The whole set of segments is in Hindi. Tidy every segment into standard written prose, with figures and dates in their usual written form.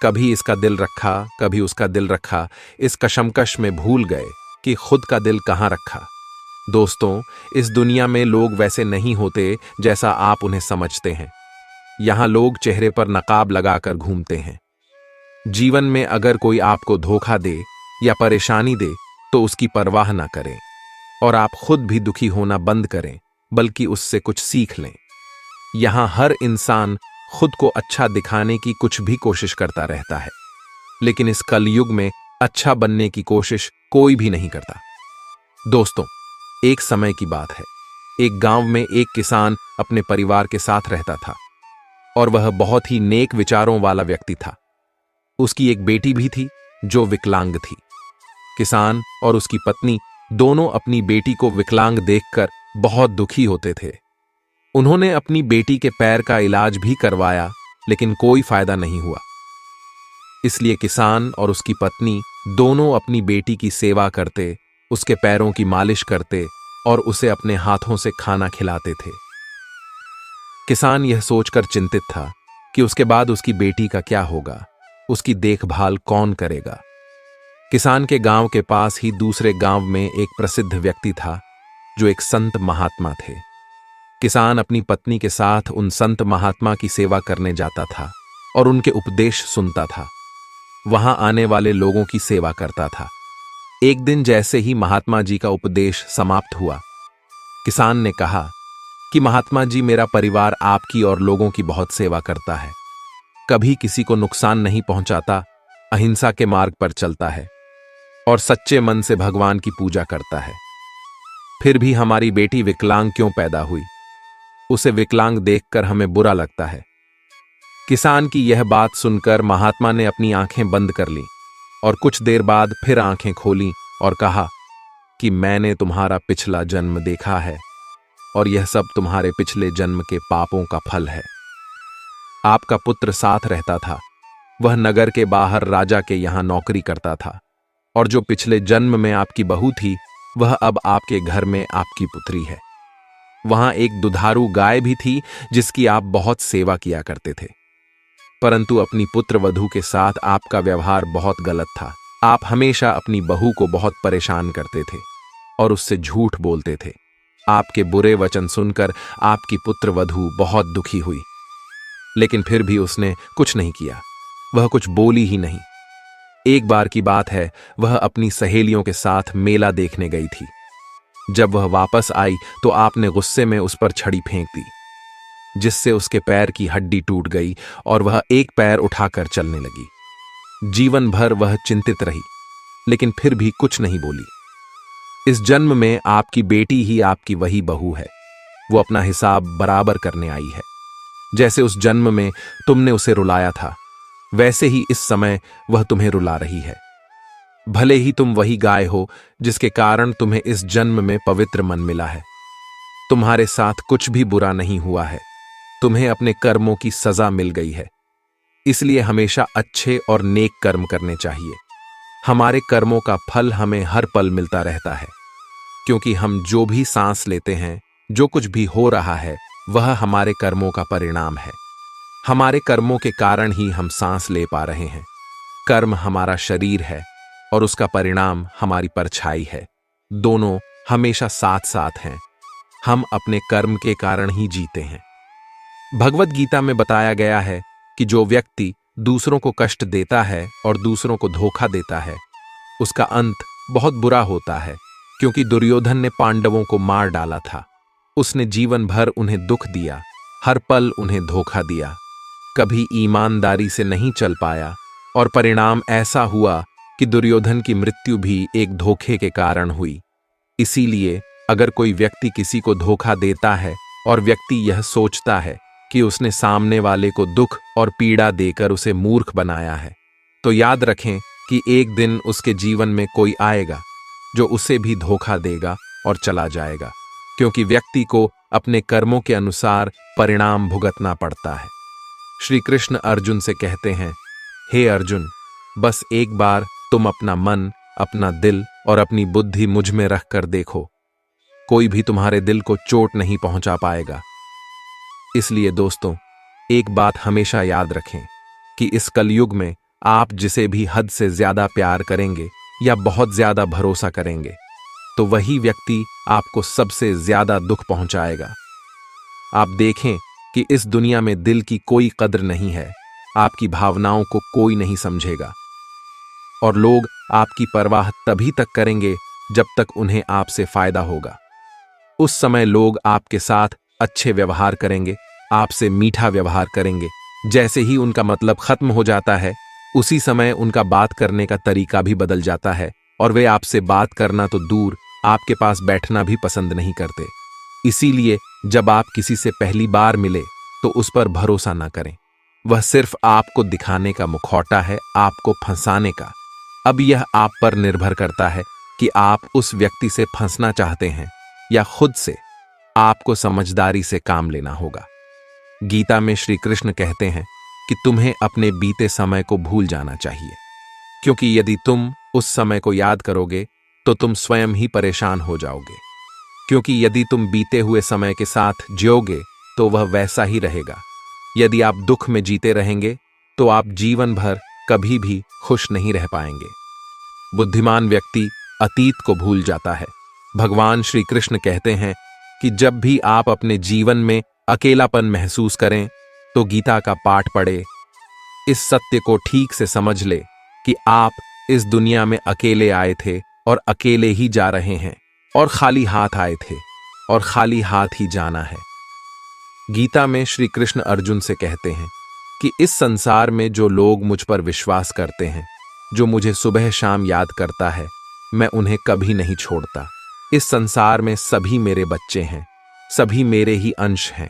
कभी इसका दिल रखा, कभी उसका दिल रखा, इस कशमकश में भूल गए कि खुद का दिल कहाँ रखा। दोस्तों, इस दुनिया में लोग वैसे नहीं होते जैसा आप उन्हें समझते हैं। यहाँ लोग चेहरे पर नकाब लगाकर घूमते हैं। जीवन में अगर कोई आपको धोखा दे या परेशानी दे तो उसकी परवाह ना करें और आप खुद भी दुखी होना बंद करें, बल्कि उससे कुछ सीख लें। यहाँ हर इंसान खुद को अच्छा दिखाने की कुछ भी कोशिश करता रहता है, लेकिन इस कलयुग में अच्छा बनने की कोशिश कोई भी नहीं करता। दोस्तों, एक समय की बात है। एक गांव में एक किसान अपने परिवार के साथ रहता था और वह बहुत ही नेक विचारों वाला व्यक्ति था। उसकी एक बेटी भी थी जो विकलांग थी। किसान और उसकी पत्नी दोनों अपनी बेटी को विकलांग देखकर बहुत दुखी होते थे। उन्होंने अपनी बेटी के पैर का इलाज भी करवाया, लेकिन कोई फायदा नहीं हुआ। इसलिए किसान और उसकी पत्नी दोनों अपनी बेटी की सेवा करते, उसके पैरों की मालिश करते और उसे अपने हाथों से खाना खिलाते थे। किसान यह सोचकर चिंतित था कि उसके बाद उसकी बेटी का क्या होगा, उसकी देखभाल कौन करेगा। किसान के गांव के पास ही दूसरे गांव में एक प्रसिद्ध व्यक्ति था जो एक संत महात्मा थे। किसान अपनी पत्नी के साथ उन संत महात्मा की सेवा करने जाता था और उनके उपदेश सुनता था। वहां आने वाले लोगों की सेवा करता था। एक दिन जैसे ही महात्मा जी का उपदेश समाप्त हुआ, किसान ने कहा कि महात्मा जी, मेरा परिवार आपकी और लोगों की बहुत सेवा करता है, कभी किसी को नुकसान नहीं पहुंचाता, अहिंसा के मार्ग पर चलता है और सच्चे मन से भगवान की पूजा करता है। फिर भी हमारी बेटी विकलांग क्यों पैदा हुई? उसे विकलांग देखकर हमें बुरा लगता है। किसान की यह बात सुनकर महात्मा ने अपनी आंखें बंद कर लीं और कुछ देर बाद फिर आंखें खोलीं और कहा कि मैंने तुम्हारा पिछला जन्म देखा है और यह सब तुम्हारे पिछले जन्म के पापों का फल है। आपका पुत्र साथ रहता था, वह नगर के बाहर राजा के यहां नौकरी करता था और जो पिछले जन्म में आपकी बहू थी, वह अब आपके घर में आपकी पुत्री है। वहां एक दुधारू गाय भी थी जिसकी आप बहुत सेवा किया करते थे, परंतु अपनी पुत्र वधू के साथ आपका व्यवहार बहुत गलत था। आप हमेशा अपनी बहू को बहुत परेशान करते थे और उससे झूठ बोलते थे। आपके बुरे वचन सुनकर आपकी पुत्र वधू बहुत दुखी हुई, लेकिन फिर भी उसने कुछ नहीं किया, वह कुछ बोली ही नहीं। एक बार की बात है, वह अपनी सहेलियों के साथ मेला देखने गई थी। जब वह वापस आई तो आपने गुस्से में उस पर छड़ी फेंक दी, जिससे उसके पैर की हड्डी टूट गई और वह एक पैर उठाकर चलने लगी। जीवन भर वह चिंतित रही, लेकिन फिर भी कुछ नहीं बोली। इस जन्म में आपकी बेटी ही आपकी वही बहू है। वो अपना हिसाब बराबर करने आई है। जैसे उस जन्म में तुमने उसे रुलाया था, वैसे ही इस समय वह तुम्हें रुला रही है। भले ही तुम वही गाय हो जिसके कारण तुम्हें इस जन्म में पवित्र मन मिला है। तुम्हारे साथ कुछ भी बुरा नहीं हुआ है, तुम्हें अपने कर्मों की सजा मिल गई है। इसलिए हमेशा अच्छे और नेक कर्म करने चाहिए। हमारे कर्मों का फल हमें हर पल मिलता रहता है, क्योंकि हम जो भी सांस लेते हैं, जो कुछ भी हो रहा है, वह हमारे कर्मों का परिणाम है। हमारे कर्मों के कारण ही हम सांस ले पा रहे हैं। कर्म हमारा शरीर है और उसका परिणाम हमारी परछाई है। दोनों हमेशा साथ साथ हैं। हम अपने कर्म के कारण ही जीते हैं। भगवद गीता में बताया गया है कि जो व्यक्ति दूसरों को कष्ट देता है और दूसरों को धोखा देता है, उसका अंत बहुत बुरा होता है। क्योंकि दुर्योधन ने पांडवों को मार डाला था। उसने जीवन भर उन्हें दुख दिया, हर पल उन्हें धोखा दिया, कभी ईमानदारी से नहीं चल पाया और परिणाम ऐसा हुआ कि दुर्योधन की मृत्यु भी एक धोखे के कारण हुई। इसीलिए अगर कोई व्यक्ति किसी को धोखा देता है और व्यक्ति यह सोचता है कि उसने सामने वाले को दुख और पीड़ा देकर उसे मूर्ख बनाया है, तो याद रखें कि एक दिन उसके जीवन में कोई आएगा जो उसे भी धोखा देगा और चला जाएगा, क्योंकि व्यक्ति को अपने कर्मों के अनुसार परिणाम भुगतना पड़ता है। श्री कृष्ण अर्जुन से कहते हैं, हे अर्जुन, बस एक बार तुम अपना मन, अपना दिल और अपनी बुद्धि मुझ में रख कर देखो, कोई भी तुम्हारे दिल को चोट नहीं पहुंचा पाएगा। इसलिए दोस्तों, एक बात हमेशा याद रखें कि इस कलयुग में आप जिसे भी हद से ज्यादा प्यार करेंगे या बहुत ज्यादा भरोसा करेंगे, तो वही व्यक्ति आपको सबसे ज्यादा दुख पहुंचाएगा। आप देखें कि इस दुनिया में दिल की कोई कद्र नहीं है, आपकी भावनाओं को कोई नहीं समझेगा, और लोग आपकी परवाह तभी तक करेंगे जब तक उन्हें आपसे फायदा होगा। उस समय लोग आपके साथ अच्छे व्यवहार करेंगे, आपसे मीठा व्यवहार करेंगे। जैसे ही उनका मतलब खत्म हो जाता है, उसी समय उनका बात करने का तरीका भी बदल जाता है और वे आपसे बात करना तो दूर, आपके पास बैठना भी पसंद नहीं करते। इसीलिए जब आप किसी से पहली बार मिले तो उस पर भरोसा ना करें। वह सिर्फ आपको दिखाने का मुखौटा है, आपको फंसाने का। अब यह आप पर निर्भर करता है कि आप उस व्यक्ति से फंसना चाहते हैं या खुद से। आपको समझदारी से काम लेना होगा। गीता में श्री कृष्ण कहते हैं कि तुम्हें अपने बीते समय को भूल जाना चाहिए, क्योंकि यदि तुम उस समय को याद करोगे तो तुम स्वयं ही परेशान हो जाओगे। क्योंकि यदि तुम बीते हुए समय के साथ जियोगे तो वह वैसा ही रहेगा। यदि आप दुख में जीते रहेंगे तो आप जीवन भर कभी भी खुश नहीं रह पाएंगे। बुद्धिमान व्यक्ति अतीत को भूल जाता है। भगवान श्री कृष्ण कहते हैं कि जब भी आप अपने जीवन में अकेलापन महसूस करें तो गीता का पाठ पढ़े। इस सत्य को ठीक से समझ ले कि आप इस दुनिया में अकेले आए थे और अकेले ही जा रहे हैं, और खाली हाथ आए थे और खाली हाथ ही जाना है। गीता में श्री कृष्ण अर्जुन से कहते हैं कि इस संसार में जो लोग मुझ पर विश्वास करते हैं, जो मुझे सुबह शाम याद करता है, मैं उन्हें कभी नहीं छोड़ता। इस संसार में सभी मेरे बच्चे हैं, सभी मेरे ही अंश हैं।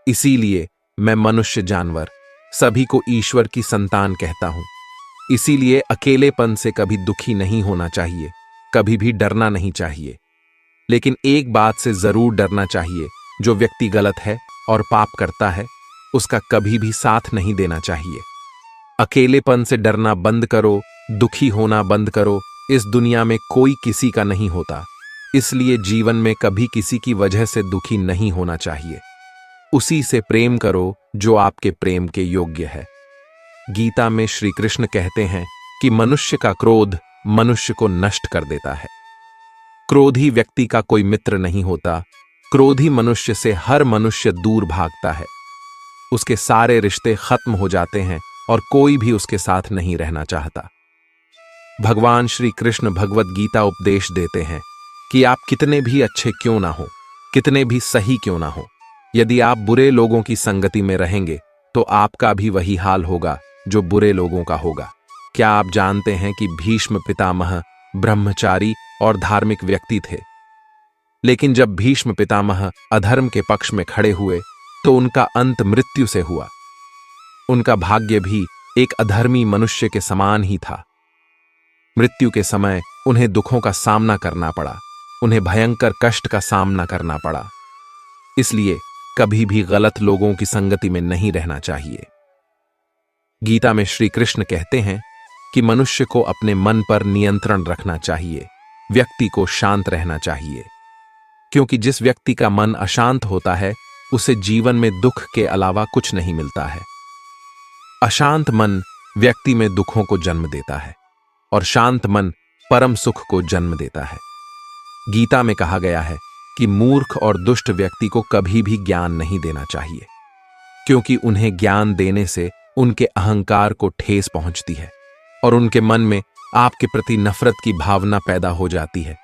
इसीलिए मैं मनुष्य, जानवर, सभी को ईश्वर की संतान कहता हूं। इसीलिए अकेलेपन से कभी दुखी नहीं होना चाहिए, कभी भी डरना नहीं चाहिए। लेकिन एक बात से जरूर डरना चाहिए, जो व्यक्ति गलत है और पाप करता है, उसका कभी भी साथ नहीं देना चाहिए। अकेलेपन से डरना बंद करो, दुखी होना बंद करो। इस दुनिया में कोई किसी का नहीं होता, इसलिए जीवन में कभी किसी की वजह से दुखी नहीं होना चाहिए। उसी से प्रेम करो जो आपके प्रेम के योग्य है। गीता में श्री कृष्ण कहते हैं कि मनुष्य का क्रोध मनुष्य को नष्ट कर देता है। क्रोधी व्यक्ति का कोई मित्र नहीं होता। क्रोधी मनुष्य से हर मनुष्य दूर भागता है। उसके सारे रिश्ते खत्म हो जाते हैं और कोई भी उसके साथ नहीं रहना चाहता। भगवान श्री कृष्ण भगवत गीता उपदेश देते हैं कि आप कितने भी अच्छे क्यों ना हो, कितने भी सही क्यों ना हो, यदि आप बुरे लोगों की संगति में रहेंगे तो आपका भी वही हाल होगा जो बुरे लोगों का होगा। क्या आप जानते हैं कि भीष्म पितामह ब्रह्मचारी और धार्मिक व्यक्ति थे, लेकिन जब भीष्म पितामह अधर्म के पक्ष में खड़े हुए तो उनका अंत मृत्यु से हुआ। उनका भाग्य भी एक अधर्मी मनुष्य के समान ही था। मृत्यु के समय उन्हें दुखों का सामना करना पड़ा, उन्हें भयंकर कष्ट का सामना करना पड़ा। इसलिए कभी भी गलत लोगों की संगति में नहीं रहना चाहिए। गीता में श्री कृष्ण कहते हैं कि मनुष्य को अपने मन पर नियंत्रण रखना चाहिए, व्यक्ति को शांत रहना चाहिए, क्योंकि जिस व्यक्ति का मन अशांत होता है उसे जीवन में दुख के अलावा कुछ नहीं मिलता है। अशांत मन व्यक्ति में दुखों को जन्म देता है और शांत मन परम सुख को जन्म देता है। गीता में कहा गया है कि मूर्ख और दुष्ट व्यक्ति को कभी भी ज्ञान नहीं देना चाहिए, क्योंकि उन्हें ज्ञान देने से उनके अहंकार को ठेस पहुंचती है और उनके मन में आपके प्रति नफरत की भावना पैदा हो जाती है,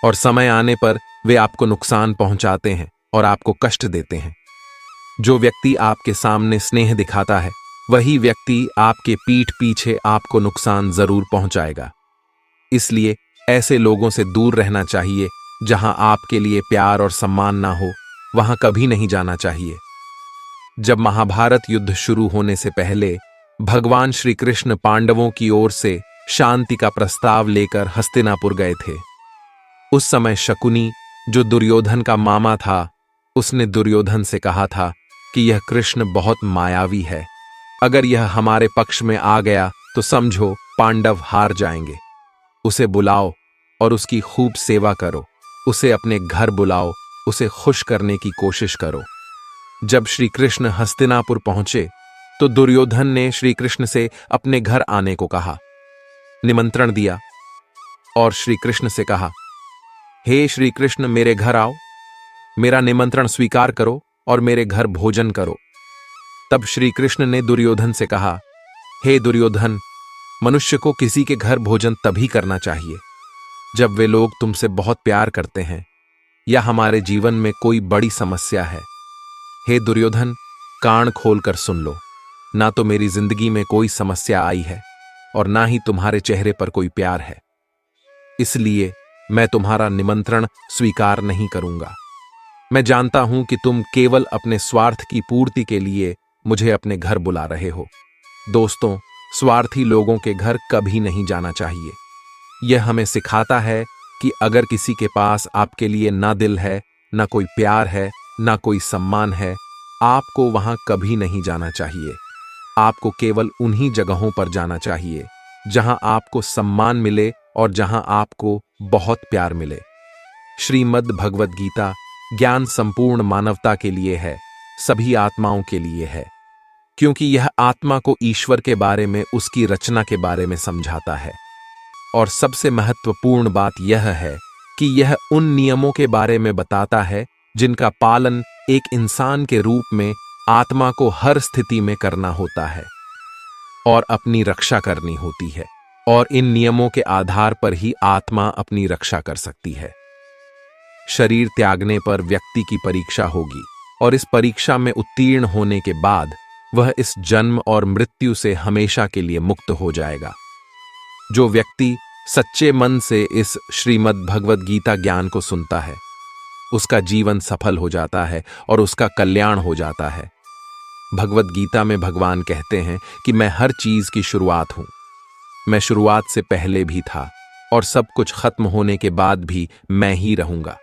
और समय आने पर वे आपको नुकसान पहुंचाते हैं और आपको कष्ट देते हैं। जो व्यक्ति आपके सामने स्नेह दिखाता है, वही व्यक्ति आपके पीठ पीछे आपको नुकसान जरूर पहुंचाएगा। इसलिए ऐसे लोगों से दूर रहना चाहिए। जहां आपके लिए प्यार और सम्मान ना हो, वहां कभी नहीं जाना चाहिए। जब महाभारत युद्ध शुरू होने से पहले भगवान श्री कृष्ण पांडवों की ओर से शांति का प्रस्ताव लेकर हस्तिनापुर गए थे। उस समय शकुनी, जो दुर्योधन का मामा था, उसने दुर्योधन से कहा था कि यह कृष्ण बहुत मायावी है, अगर यह हमारे पक्ष में आ गया तो समझो पांडव हार जाएंगे। उसे बुलाओ और उसकी खूब सेवा करो, उसे अपने घर बुलाओ, उसे खुश करने की कोशिश करो। जब श्री कृष्ण हस्तिनापुर पहुंचे तो दुर्योधन ने श्री कृष्ण से अपने घर आने को कहा, निमंत्रण दिया और श्री कृष्ण से कहा, हे श्री कृष्ण, मेरे घर आओ, मेरा निमंत्रण स्वीकार करो और मेरे घर भोजन करो। तब श्री कृष्ण ने दुर्योधन से कहा, हे दुर्योधन, मनुष्य को किसी के घर भोजन तभी करना चाहिए जब वे लोग तुमसे बहुत प्यार करते हैं या हमारे जीवन में कोई बड़ी समस्या है। हे दुर्योधन, कान खोलकर सुन लो, ना तो मेरी जिंदगी में कोई समस्या आई है और ना ही तुम्हारे चेहरे पर कोई प्यार है, इसलिए मैं तुम्हारा निमंत्रण स्वीकार नहीं करूंगा। मैं जानता हूं कि तुम केवल अपने स्वार्थ की पूर्ति के लिए मुझे अपने घर बुला रहे हो। दोस्तों, स्वार्थी लोगों के घर कभी नहीं जाना चाहिए। यह हमें सिखाता है कि अगर किसी के पास आपके लिए ना दिल है, ना कोई प्यार है, ना कोई सम्मान है, आपको वहां कभी नहीं जाना चाहिए। आपको केवल उन्हीं जगहों पर जाना चाहिए जहां आपको सम्मान मिले और जहां आपको बहुत प्यार मिले। श्रीमद् भगवद गीता ज्ञान संपूर्ण मानवता के लिए है, सभी आत्माओं के लिए है, क्योंकि यह आत्मा को ईश्वर के बारे में, उसकी रचना के बारे में समझाता है। और सबसे महत्वपूर्ण बात यह है कि यह उन नियमों के बारे में बताता है जिनका पालन एक इंसान के रूप में आत्मा को हर स्थिति में करना होता है और अपनी रक्षा करनी होती है, और इन नियमों के आधार पर ही आत्मा अपनी रक्षा कर सकती है। शरीर त्यागने पर व्यक्ति की परीक्षा होगी और इस परीक्षा में उत्तीर्ण होने के बाद वह इस जन्म और मृत्यु से हमेशा के लिए मुक्त हो जाएगा। जो व्यक्ति सच्चे मन से इस श्रीमद् भगवद गीता ज्ञान को सुनता है, उसका जीवन सफल हो जाता है और उसका कल्याण हो जाता है। भगवद गीता में भगवान कहते हैं कि मैं हर चीज की शुरुआत हूं। मैं शुरुआत से पहले भी था और सब कुछ खत्म होने के बाद भी मैं ही रहूंगा।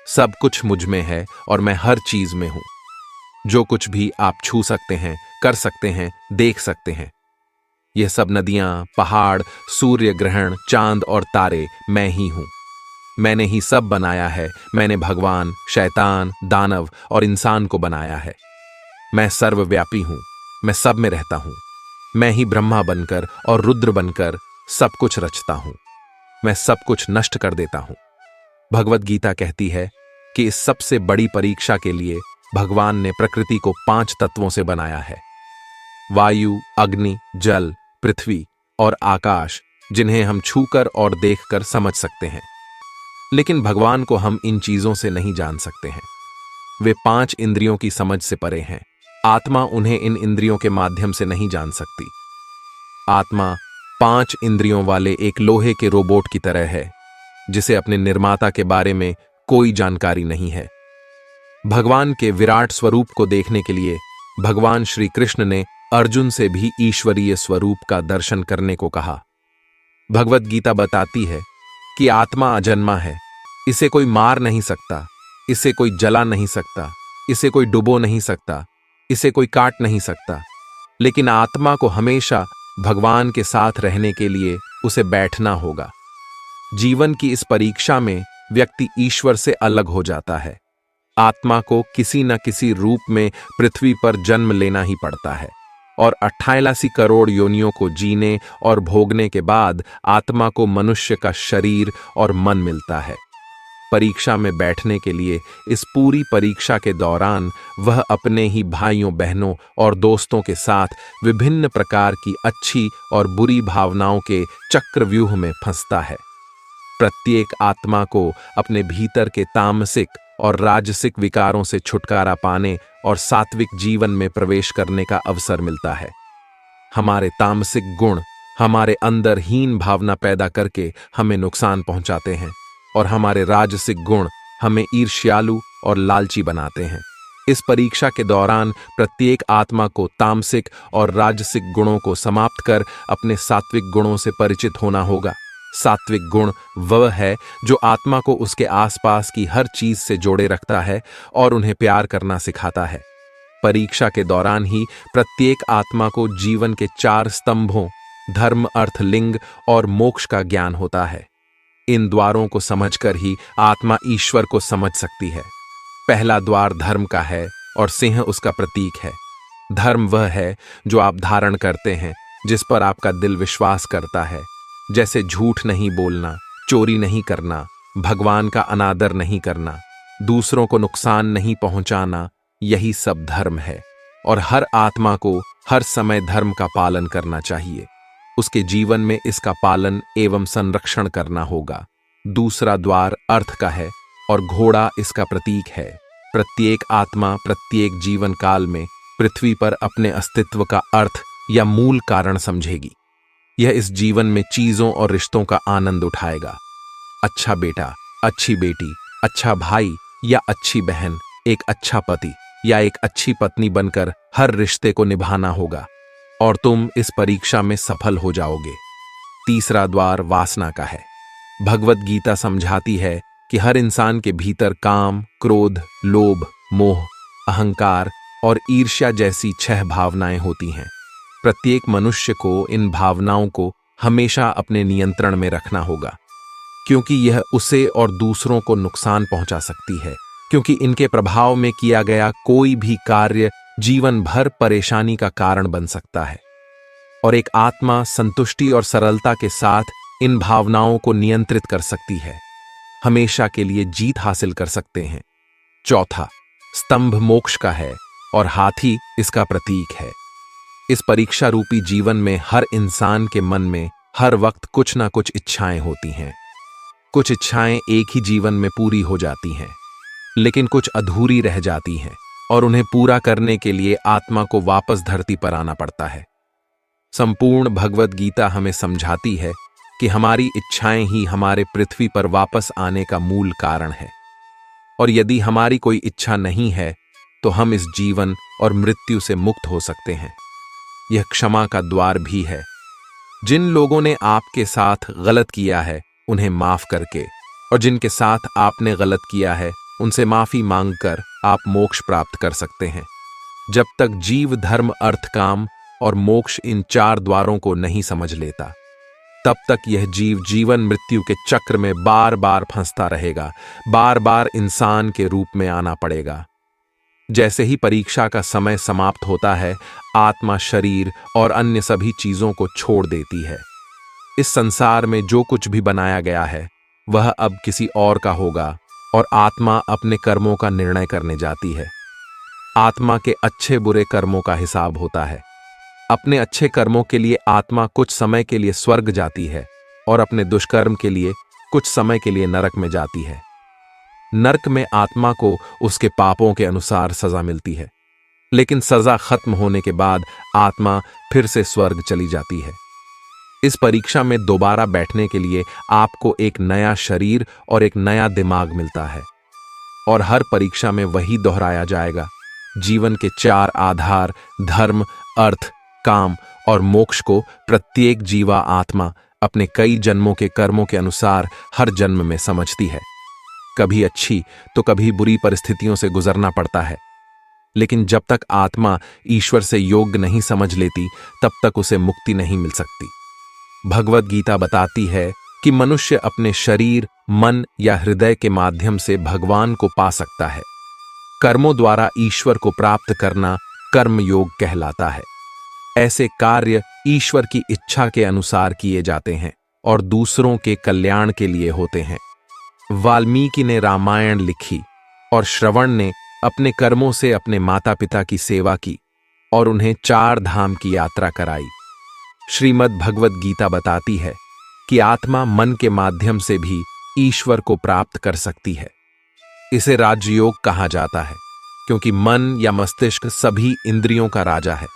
सब कुछ मुझ में है और मैं हर चीज में हूं। जो कुछ भी आप छू सकते हैं, कर सकते हैं, देख सकते हैं, यह सब नदियां, पहाड़, सूर्य ग्रहण, चांद और तारे मैं ही हूं। मैंने ही सब बनाया है। मैंने भगवान, शैतान, दानव और इंसान को बनाया है। मैं सर्वव्यापी हूं। मैं सब में रहता हूं। मैं ही ब्रह्मा बनकर और रुद्र बनकर सब कुछ रचता हूं। मैं सब कुछ नष्ट कर देता हूं। भगवद गीता कहती है कि इस सबसे बड़ी परीक्षा के लिए भगवान ने प्रकृति को 5 तत्वों से बनाया है। वायु, अग्नि, जल, पृथ्वी और आकाश, जिन्हें हम छूकर और देखकर समझ सकते हैं। लेकिन भगवान को हम इन चीजों से नहीं जान सकते हैं। वे 5 इंद्रियों की समझ से परे हैं। आत्मा उन्हें इन इंद्रियों के माध्यम से नहीं जान सकती। आत्मा 5 इंद्रियों वाले एक लोहे के रोबोट की तरह है, जिसे अपने निर्माता के बारे में कोई जानकारी नहीं है। भगवान के विराट स्वरूप को देखने के लिए भगवान श्री कृष्ण ने अर्जुन से भी ईश्वरीय स्वरूप का दर्शन करने को कहा। भगवद गीता बताती है कि आत्मा अजन्मा है। इसे कोई मार नहीं सकता, इसे कोई जला नहीं सकता, इसे कोई डुबो नहीं सकता, इसे कोई काट नहीं सकता। लेकिन आत्मा को हमेशा भगवान के साथ रहने के लिए उसे बैठना होगा। जीवन की इस परीक्षा में व्यक्ति ईश्वर से अलग हो जाता है। आत्मा को किसी न किसी रूप में पृथ्वी पर जन्म लेना ही पड़ता है और 88 करोड़ योनियों को जीने और भोगने के बाद आत्मा को मनुष्य का शरीर और मन मिलता है। परीक्षा में बैठने के लिए इस पूरी परीक्षा के दौरान वह अपने ही भाइयों, बहनों और दोस्तों के साथ विभिन्न प्रकार की अच्छी और बुरी भावनाओं के चक्रव्यूह में फंसता है। प्रत्येक आत्मा को अपने भीतर के तामसिक और राजसिक विकारों से छुटकारा पाने और सात्विक जीवन में प्रवेश करने का अवसर मिलता है। हमारे तामसिक गुण हमारे अंदर हीन भावना पैदा करके हमें नुकसान पहुंचाते हैं और हमारे राजसिक गुण हमें ईर्ष्यालु और लालची बनाते हैं। इस परीक्षा के दौरान प्रत्येक आत्मा को तामसिक और राजसिक गुणों को समाप्त कर अपने सात्विक गुणों से परिचित होना होगा। सात्विक गुण वह है जो आत्मा को उसके आसपास की हर चीज से जोड़े रखता है और उन्हें प्यार करना सिखाता है। परीक्षा के दौरान ही प्रत्येक आत्मा को जीवन के 4 स्तंभों धर्म, अर्थ, लिंग और मोक्ष का ज्ञान होता है। इन द्वारों को समझकर ही आत्मा ईश्वर को समझ सकती है। पहला द्वार धर्म का है और सिंह उसका प्रतीक है। धर्म वह है जो आप धारण करते हैं, जिस पर आपका दिल विश्वास करता है, जैसे झूठ नहीं बोलना, चोरी नहीं करना, भगवान का अनादर नहीं करना, दूसरों को नुकसान नहीं पहुंचाना। यही सब धर्म है और हर आत्मा को हर समय धर्म का पालन करना चाहिए। उसके जीवन में इसका पालन एवं संरक्षण करना होगा। दूसरा द्वार अर्थ का है और घोड़ा इसका प्रतीक है। प्रत्येक आत्मा प्रत्येक जीवन काल में पृथ्वी पर अपने अस्तित्व का अर्थ या मूल कारण समझेगी। यह इस जीवन में चीजों और रिश्तों का आनंद उठाएगा। अच्छा बेटा, अच्छी बेटी, अच्छा भाई या अच्छी बहन, एक अच्छा पति या एक अच्छी पत्नी बनकर हर रिश्ते को निभाना होगा और तुम इस परीक्षा में सफल हो जाओगे। तीसरा द्वार वासना का है। भगवत गीता समझाती है कि हर इंसान के भीतर काम, क्रोध, लोभ, मोह, अहंकार और ईर्ष्या जैसी 6 भावनाएं होती हैं। प्रत्येक मनुष्य को इन भावनाओं को हमेशा अपने नियंत्रण में रखना होगा, क्योंकि यह उसे और दूसरों को नुकसान पहुंचा सकती है। क्योंकि इनके प्रभाव में किया गया कोई भी कार्य जीवन भर परेशानी का कारण बन सकता है और एक आत्मा संतुष्टि और सरलता के साथ इन भावनाओं को नियंत्रित कर सकती है, हमेशा के लिए जीत हासिल कर सकते हैं। चौथा स्तंभ मोक्ष का है और हाथी इसका प्रतीक है। इस परीक्षा रूपी जीवन में हर इंसान के मन में हर वक्त कुछ ना कुछ इच्छाएं होती हैं। कुछ इच्छाएं एक ही जीवन में पूरी हो जाती हैं, लेकिन कुछ अधूरी रह जाती हैं और उन्हें पूरा करने के लिए आत्मा को वापस धरती पर आना पड़ता है। संपूर्ण भगवत गीता हमें समझाती है कि हमारी इच्छाएं ही हमारे पृथ्वी पर वापस आने का मूल कारण है और यदि हमारी कोई इच्छा नहीं है तो हम इस जीवन और मृत्यु से मुक्त हो सकते हैं। यह क्षमा का द्वार भी है। जिन लोगों ने आपके साथ गलत किया है उन्हें माफ करके और जिनके साथ आपने गलत किया है उनसे माफी मांगकर आप मोक्ष प्राप्त कर सकते हैं। जब तक जीव धर्म, अर्थ, काम और मोक्ष इन 4 द्वारों को नहीं समझ लेता, तब तक यह जीव जीवन मृत्यु के चक्र में बार बार फंसता रहेगा, बार बार इंसान के रूप में आना पड़ेगा। जैसे ही परीक्षा का समय समाप्त होता है, आत्मा शरीर और अन्य सभी चीजों को छोड़ देती है। इस संसार में जो कुछ भी बनाया गया है वह अब किसी और का होगा और आत्मा अपने कर्मों का निर्णय करने जाती है। आत्मा के अच्छे बुरे कर्मों का हिसाब होता है। अपने अच्छे कर्मों के लिए आत्मा कुछ समय के लिए स्वर्ग जाती है और अपने दुष्कर्म के लिए कुछ समय के लिए नरक में जाती है। नरक में आत्मा को उसके पापों के अनुसार सजा मिलती है, लेकिन सजा खत्म होने के बाद आत्मा फिर से स्वर्ग चली जाती है। इस परीक्षा में दोबारा बैठने के लिए आपको एक नया शरीर और एक नया दिमाग मिलता है और हर परीक्षा में वही दोहराया जाएगा। जीवन के 4 आधार धर्म, अर्थ, काम और मोक्ष को प्रत्येक जीवा आत्मा अपने कई जन्मों के कर्मों के अनुसार हर जन्म में समझती है। कभी अच्छी तो कभी बुरी परिस्थितियों से गुजरना पड़ता है, लेकिन जब तक आत्मा ईश्वर से योग्य नहीं समझ लेती तब तक उसे मुक्ति नहीं मिल सकती। भगवत गीता बताती है कि मनुष्य अपने शरीर, मन या हृदय के माध्यम से भगवान को पा सकता है। कर्मों द्वारा ईश्वर को प्राप्त करना कर्म योग कहलाता है। ऐसे कार्य ईश्वर की इच्छा के अनुसार किए जाते हैं और दूसरों के कल्याण के लिए होते हैं। वाल्मीकि ने रामायण लिखी और श्रवण ने अपने कर्मों से अपने माता पिता की सेवा की और उन्हें 4 धाम की यात्रा कराई। श्रीमद् भगवत गीता बताती है कि आत्मा मन के माध्यम से भी ईश्वर को प्राप्त कर सकती है। इसे राजयोग कहा जाता है क्योंकि मन या मस्तिष्क सभी इंद्रियों का राजा है।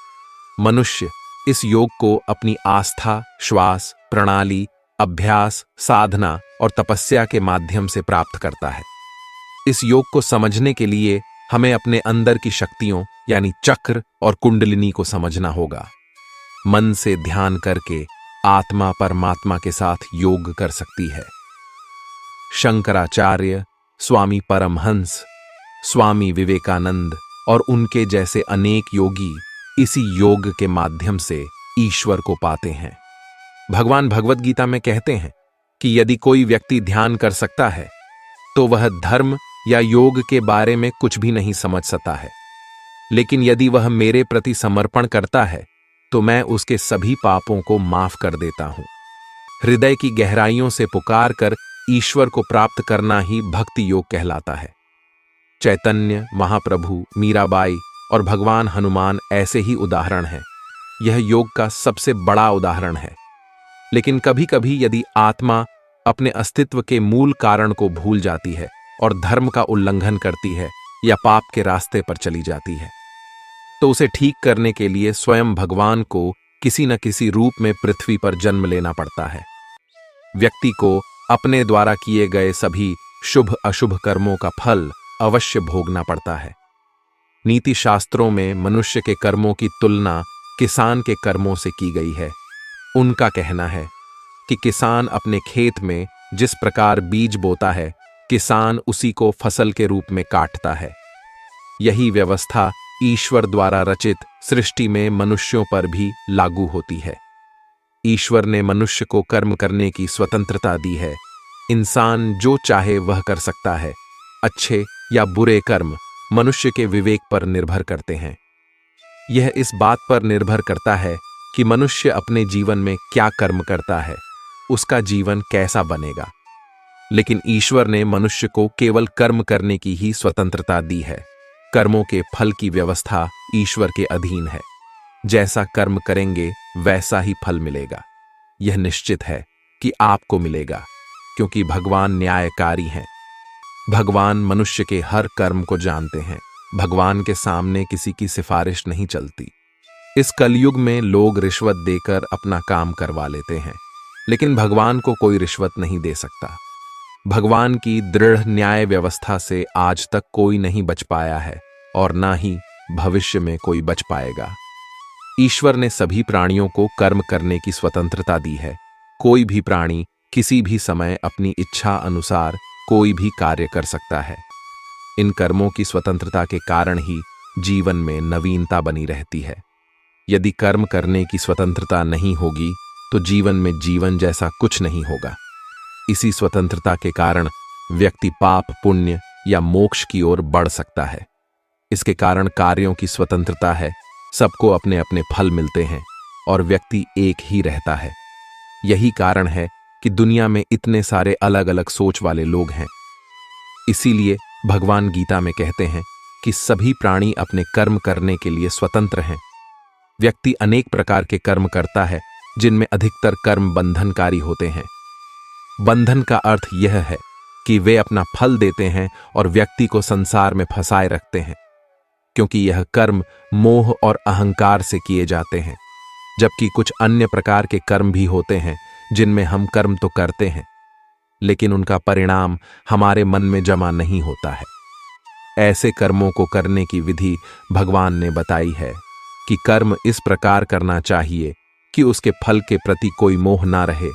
मनुष्य इस योग को अपनी आस्था, श्वास, प्रणाली, अभ्यास, साधना और तपस्या के माध्यम से प्राप्त करता है। इस योग को समझने के लिए हमें अपने अंदर की शक्तियों यानी चक्र और कुंडलिनी को समझना होगा। मन से ध्यान करके आत्मा परमात्मा के साथ योग कर सकती है। शंकराचार्य, स्वामी परमहंस, स्वामी विवेकानंद और उनके जैसे अनेक योगी इसी योग के माध्यम से ईश्वर को पाते हैं। भगवान भगवत गीता में कहते हैं कि यदि कोई व्यक्ति ध्यान कर सकता है तो वह धर्म या योग के बारे में कुछ भी नहीं समझ सकता है। लेकिन यदि वह मेरे प्रति समर्पण करता है तो मैं उसके सभी पापों को माफ कर देता हूं। हृदय की गहराइयों से पुकार कर ईश्वर को प्राप्त करना ही भक्ति योग कहलाता है। चैतन्य महाप्रभु, मीराबाई और भगवान हनुमान ऐसे ही उदाहरण हैं। यह योग का सबसे बड़ा उदाहरण है। लेकिन कभी कभी यदि आत्मा अपने अस्तित्व के मूल कारण को भूल जाती है और धर्म का उल्लंघन करती है या पाप के रास्ते पर चली जाती है, तो उसे ठीक करने के लिए स्वयं भगवान को किसी न किसी रूप में पृथ्वी पर जन्म लेना पड़ता है। व्यक्ति को अपने द्वारा किए गए सभी शुभ अशुभ कर्मों का फल अवश्य भोगना पड़ता है। नीति शास्त्रों में मनुष्य के कर्मों की तुलना किसान के कर्मों से की गई है। उनका कहना है कि किसान अपने खेत में जिस प्रकार बीज बोता है, किसान उसी को फसल के रूप में काटता है। यही व्यवस्था ईश्वर द्वारा रचित सृष्टि में मनुष्यों पर भी लागू होती है। ईश्वर ने मनुष्य को कर्म करने की स्वतंत्रता दी है। इंसान जो चाहे वह कर सकता है। अच्छे या बुरे कर्म मनुष्य के विवेक पर निर्भर करते हैं। यह इस बात पर निर्भर करता है कि मनुष्य अपने जीवन में क्या कर्म करता है, उसका जीवन कैसा बनेगा। लेकिन ईश्वर ने मनुष्य को केवल कर्म करने की ही स्वतंत्रता दी है। कर्मों के फल की व्यवस्था ईश्वर के अधीन है। जैसा कर्म करेंगे वैसा ही फल मिलेगा। यह निश्चित है कि आपको मिलेगा, क्योंकि भगवान न्यायकारी हैं। भगवान मनुष्य के हर कर्म को जानते हैं। भगवान के सामने किसी की सिफारिश नहीं चलती। इस कलयुग में लोग रिश्वत देकर अपना काम करवा लेते हैं, लेकिन भगवान को कोई रिश्वत नहीं दे सकता। भगवान की दृढ़ न्याय व्यवस्था से आज तक कोई नहीं बच पाया है और ना ही भविष्य में कोई बच पाएगा। ईश्वर ने सभी प्राणियों को कर्म करने की स्वतंत्रता दी है। कोई भी प्राणी किसी भी समय अपनी इच्छा अनुसार कोई भी कार्य कर सकता है। इन कर्मों की स्वतंत्रता के कारण ही जीवन में नवीनता बनी रहती है। यदि कर्म करने की स्वतंत्रता नहीं होगी तो जीवन में जीवन जैसा कुछ नहीं होगा। इसी स्वतंत्रता के कारण व्यक्ति पाप, पुण्य या मोक्ष की ओर बढ़ सकता है। इसके कारण कार्यों की स्वतंत्रता है। सबको अपने अपने फल मिलते हैं और व्यक्ति एक ही रहता है। यही कारण है कि दुनिया में इतने सारे अलग अलग सोच वाले लोग हैं। इसीलिए भगवान गीता में कहते हैं कि सभी प्राणी अपने कर्म करने के लिए स्वतंत्र हैं। व्यक्ति अनेक प्रकार के कर्म करता है, जिनमें अधिकतर कर्म बंधनकारी होते हैं। बंधन का अर्थ यह है कि वे अपना फल देते हैं और व्यक्ति को संसार में फंसाए रखते हैं, क्योंकि यह कर्म मोह और अहंकार से किए जाते हैं। जबकि कुछ अन्य प्रकार के कर्म भी होते हैं जिनमें हम कर्म तो करते हैं, लेकिन उनका परिणाम हमारे मन में जमा नहीं होता है। ऐसे कर्मों को करने की विधि भगवान ने बताई है कि कर्म इस प्रकार करना चाहिए कि उसके फल के प्रति कोई मोह ना रहे।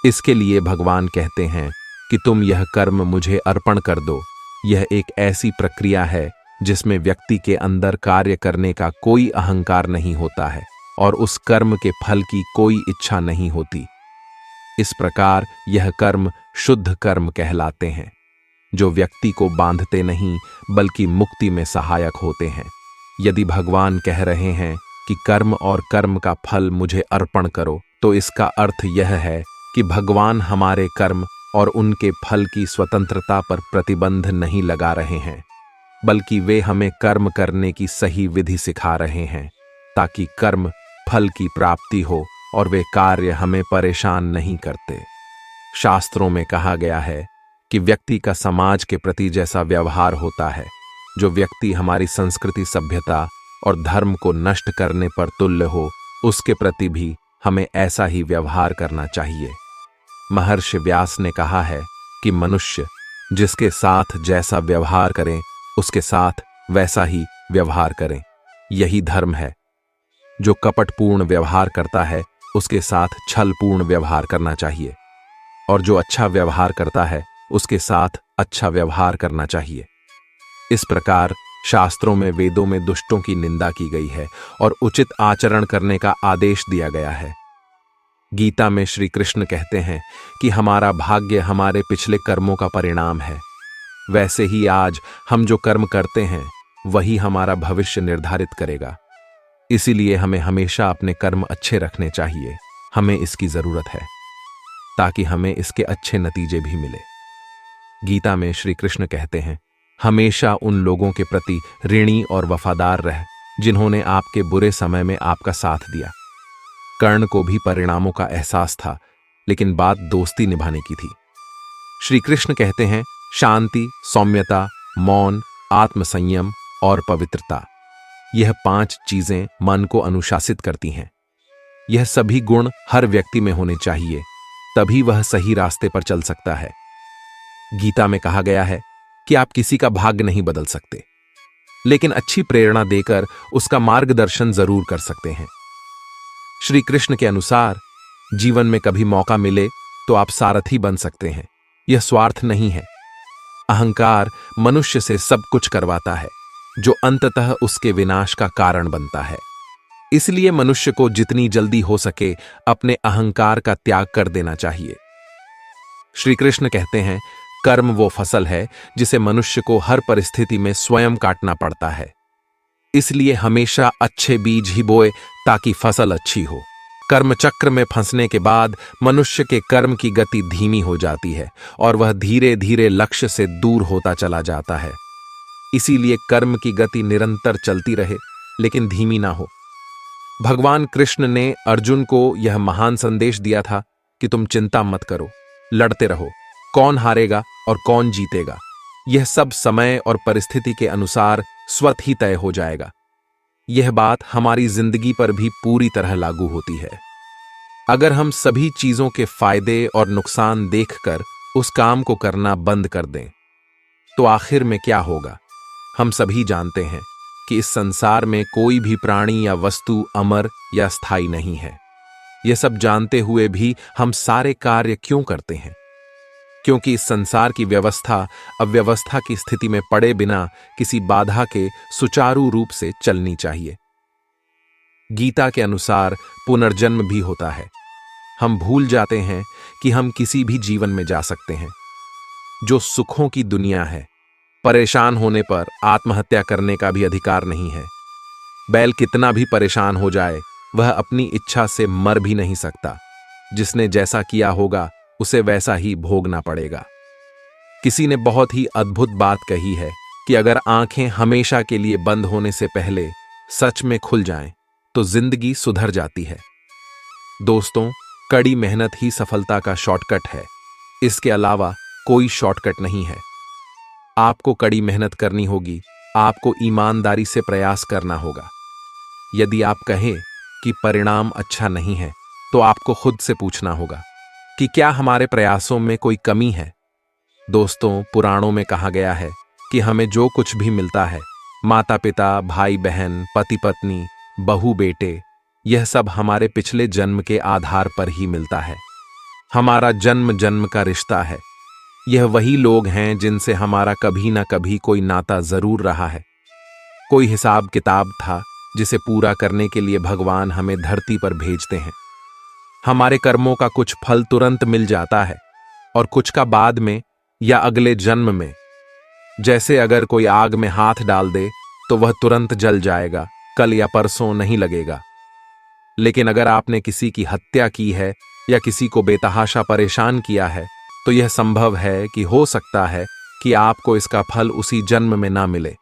इसके लिए भगवान कहते हैं कि तुम यह कर्म मुझे अर्पण कर दो। यह एक ऐसी प्रक्रिया है जिसमें व्यक्ति के अंदर कार्य करने का कोई अहंकार नहीं होता है और उस कर्म के फल की कोई इच्छा नहीं होती। इस प्रकार यह कर्म शुद्ध कर्म कहलाते हैं, जो व्यक्ति को बांधते नहीं बल्कि मुक्ति में सहायक होते हैं। यदि भगवान कह रहे हैं कि कर्म और कर्म का फल मुझे अर्पण करो, तो इसका अर्थ यह है कि भगवान हमारे कर्म और उनके फल की स्वतंत्रता पर प्रतिबंध नहीं लगा रहे हैं, बल्कि वे हमें कर्म करने की सही विधि सिखा रहे हैं, ताकि कर्म फल की प्राप्ति हो और वे कार्य हमें परेशान नहीं करते। शास्त्रों में कहा गया है कि व्यक्ति का समाज के प्रति जैसा व्यवहार होता है, जो व्यक्ति हमारी संस्कृति, सभ्यता और धर्म को नष्ट करने पर तुल्य हो, उसके प्रति भी हमें ऐसा ही व्यवहार करना चाहिए। महर्षि व्यास ने कहा है कि मनुष्य जिसके साथ जैसा व्यवहार करें, उसके साथ वैसा ही व्यवहार करें। यही धर्म है। जो कपटपूर्ण व्यवहार करता है, उसके साथ छलपूर्ण व्यवहार करना चाहिए, और जो अच्छा व्यवहार करता है, उसके साथ अच्छा व्यवहार करना चाहिए। इस प्रकार शास्त्रों में, वेदों में दुष्टों की निंदा की गई है और उचित आचरण करने का आदेश दिया गया है। गीता में श्री कृष्ण कहते हैं कि हमारा भाग्य हमारे पिछले कर्मों का परिणाम है। वैसे ही आज हम जो कर्म करते हैं, वही हमारा भविष्य निर्धारित करेगा। इसीलिए हमें हमेशा अपने कर्म अच्छे रखने चाहिए। हमें इसकी जरूरत है ताकि हमें इसके अच्छे नतीजे भी मिले। गीता में श्री कृष्ण कहते हैं, हमेशा उन लोगों के प्रति ऋणी और वफादार रह जिन्होंने आपके बुरे समय में आपका साथ दिया। कर्ण को भी परिणामों का एहसास था, लेकिन बात दोस्ती निभाने की थी। श्री कृष्ण कहते हैं, शांति, सौम्यता, मौन, आत्मसंयम और पवित्रता, यह 5 चीजें मन को अनुशासित करती हैं। यह सभी गुण हर व्यक्ति में होने चाहिए, तभी वह सही रास्ते पर चल सकता है। गीता में कहा गया है कि आप किसी का भाग्य नहीं बदल सकते, लेकिन अच्छी प्रेरणा देकर उसका मार्गदर्शन जरूर कर सकते हैं। श्री कृष्ण के अनुसार जीवन में कभी मौका मिले तो आप सारथी बन सकते हैं। यह स्वार्थ नहीं है। अहंकार मनुष्य से सब कुछ करवाता है, जो अंततः उसके विनाश का कारण बनता है। इसलिए मनुष्य को जितनी जल्दी हो सके अपने अहंकार का त्याग कर देना चाहिए। श्री कृष्ण कहते हैं, कर्म वो फसल है जिसे मनुष्य को हर परिस्थिति में स्वयं काटना पड़ता है। इसलिए हमेशा अच्छे बीज ही बोए ताकि फसल अच्छी हो। कर्म चक्र में फंसने के बाद मनुष्य के कर्म की गति धीमी हो जाती है और वह धीरे धीरे लक्ष्य से दूर होता चला जाता है। इसीलिए कर्म की गति निरंतर चलती रहे, लेकिन धीमी ना हो। भगवान कृष्ण ने अर्जुन को यह महान संदेश दिया था कि तुम चिंता मत करो, लड़ते रहो। कौन हारेगा और कौन जीतेगा, यह सब समय और परिस्थिति के अनुसार स्वतः ही तय हो जाएगा। यह बात हमारी जिंदगी पर भी पूरी तरह लागू होती है। अगर हम सभी चीजों के फायदे और नुकसान देखकर उस काम को करना बंद कर दें, तो आखिर में क्या होगा? हम सभी जानते हैं कि इस संसार में कोई भी प्राणी या वस्तु अमर या स्थायी नहीं है। यह सब जानते हुए भी हम सारे कार्य क्यों करते हैं? क्योंकि इस संसार की व्यवस्था अव्यवस्था की स्थिति में पड़े बिना किसी बाधा के सुचारू रूप से चलनी चाहिए। गीता के अनुसार पुनर्जन्म भी होता है। हम भूल जाते हैं कि हम किसी भी जीवन में जा सकते हैं। जो सुखों की दुनिया है, परेशान होने पर आत्महत्या करने का भी अधिकार नहीं है। बैल कितना भी परेशान हो जाए, वह अपनी इच्छा से मर भी नहीं सकता। जिसने जैसा किया होगा उसे वैसा ही भोगना पड़ेगा। किसी ने बहुत ही अद्भुत बात कही है कि अगर आंखें हमेशा के लिए बंद होने से पहले सच में खुल जाएं, तो जिंदगी सुधर जाती है। दोस्तों, कड़ी मेहनत ही सफलता का शॉर्टकट है। इसके अलावा कोई शॉर्टकट नहीं है। आपको कड़ी मेहनत करनी होगी, आपको ईमानदारी से प्रयास करना होगा। यदि आप कहें कि परिणाम अच्छा नहीं है, तो आपको खुद से पूछना होगा कि क्या हमारे प्रयासों में कोई कमी है। दोस्तों, पुराणों में कहा गया है कि हमें जो कुछ भी मिलता है, माता पिता, भाई बहन, पति पत्नी, बहू बेटे, यह सब हमारे पिछले जन्म के आधार पर ही मिलता है। हमारा जन्म जन्म का रिश्ता है। यह वही लोग हैं जिनसे हमारा कभी ना कभी कोई नाता जरूर रहा है। कोई हिसाब किताब था जिसे पूरा करने के लिए भगवान हमें धरती पर भेजते हैं। हमारे कर्मों का कुछ फल तुरंत मिल जाता है और कुछ का बाद में या अगले जन्म में। जैसे अगर कोई आग में हाथ डाल दे तो वह तुरंत जल जाएगा, कल या परसों नहीं लगेगा। लेकिन अगर आपने किसी की हत्या की है या किसी को बेतहाशा परेशान किया है, तो यह संभव है कि हो सकता है कि आपको इसका फल उसी जन्म में ना मिले,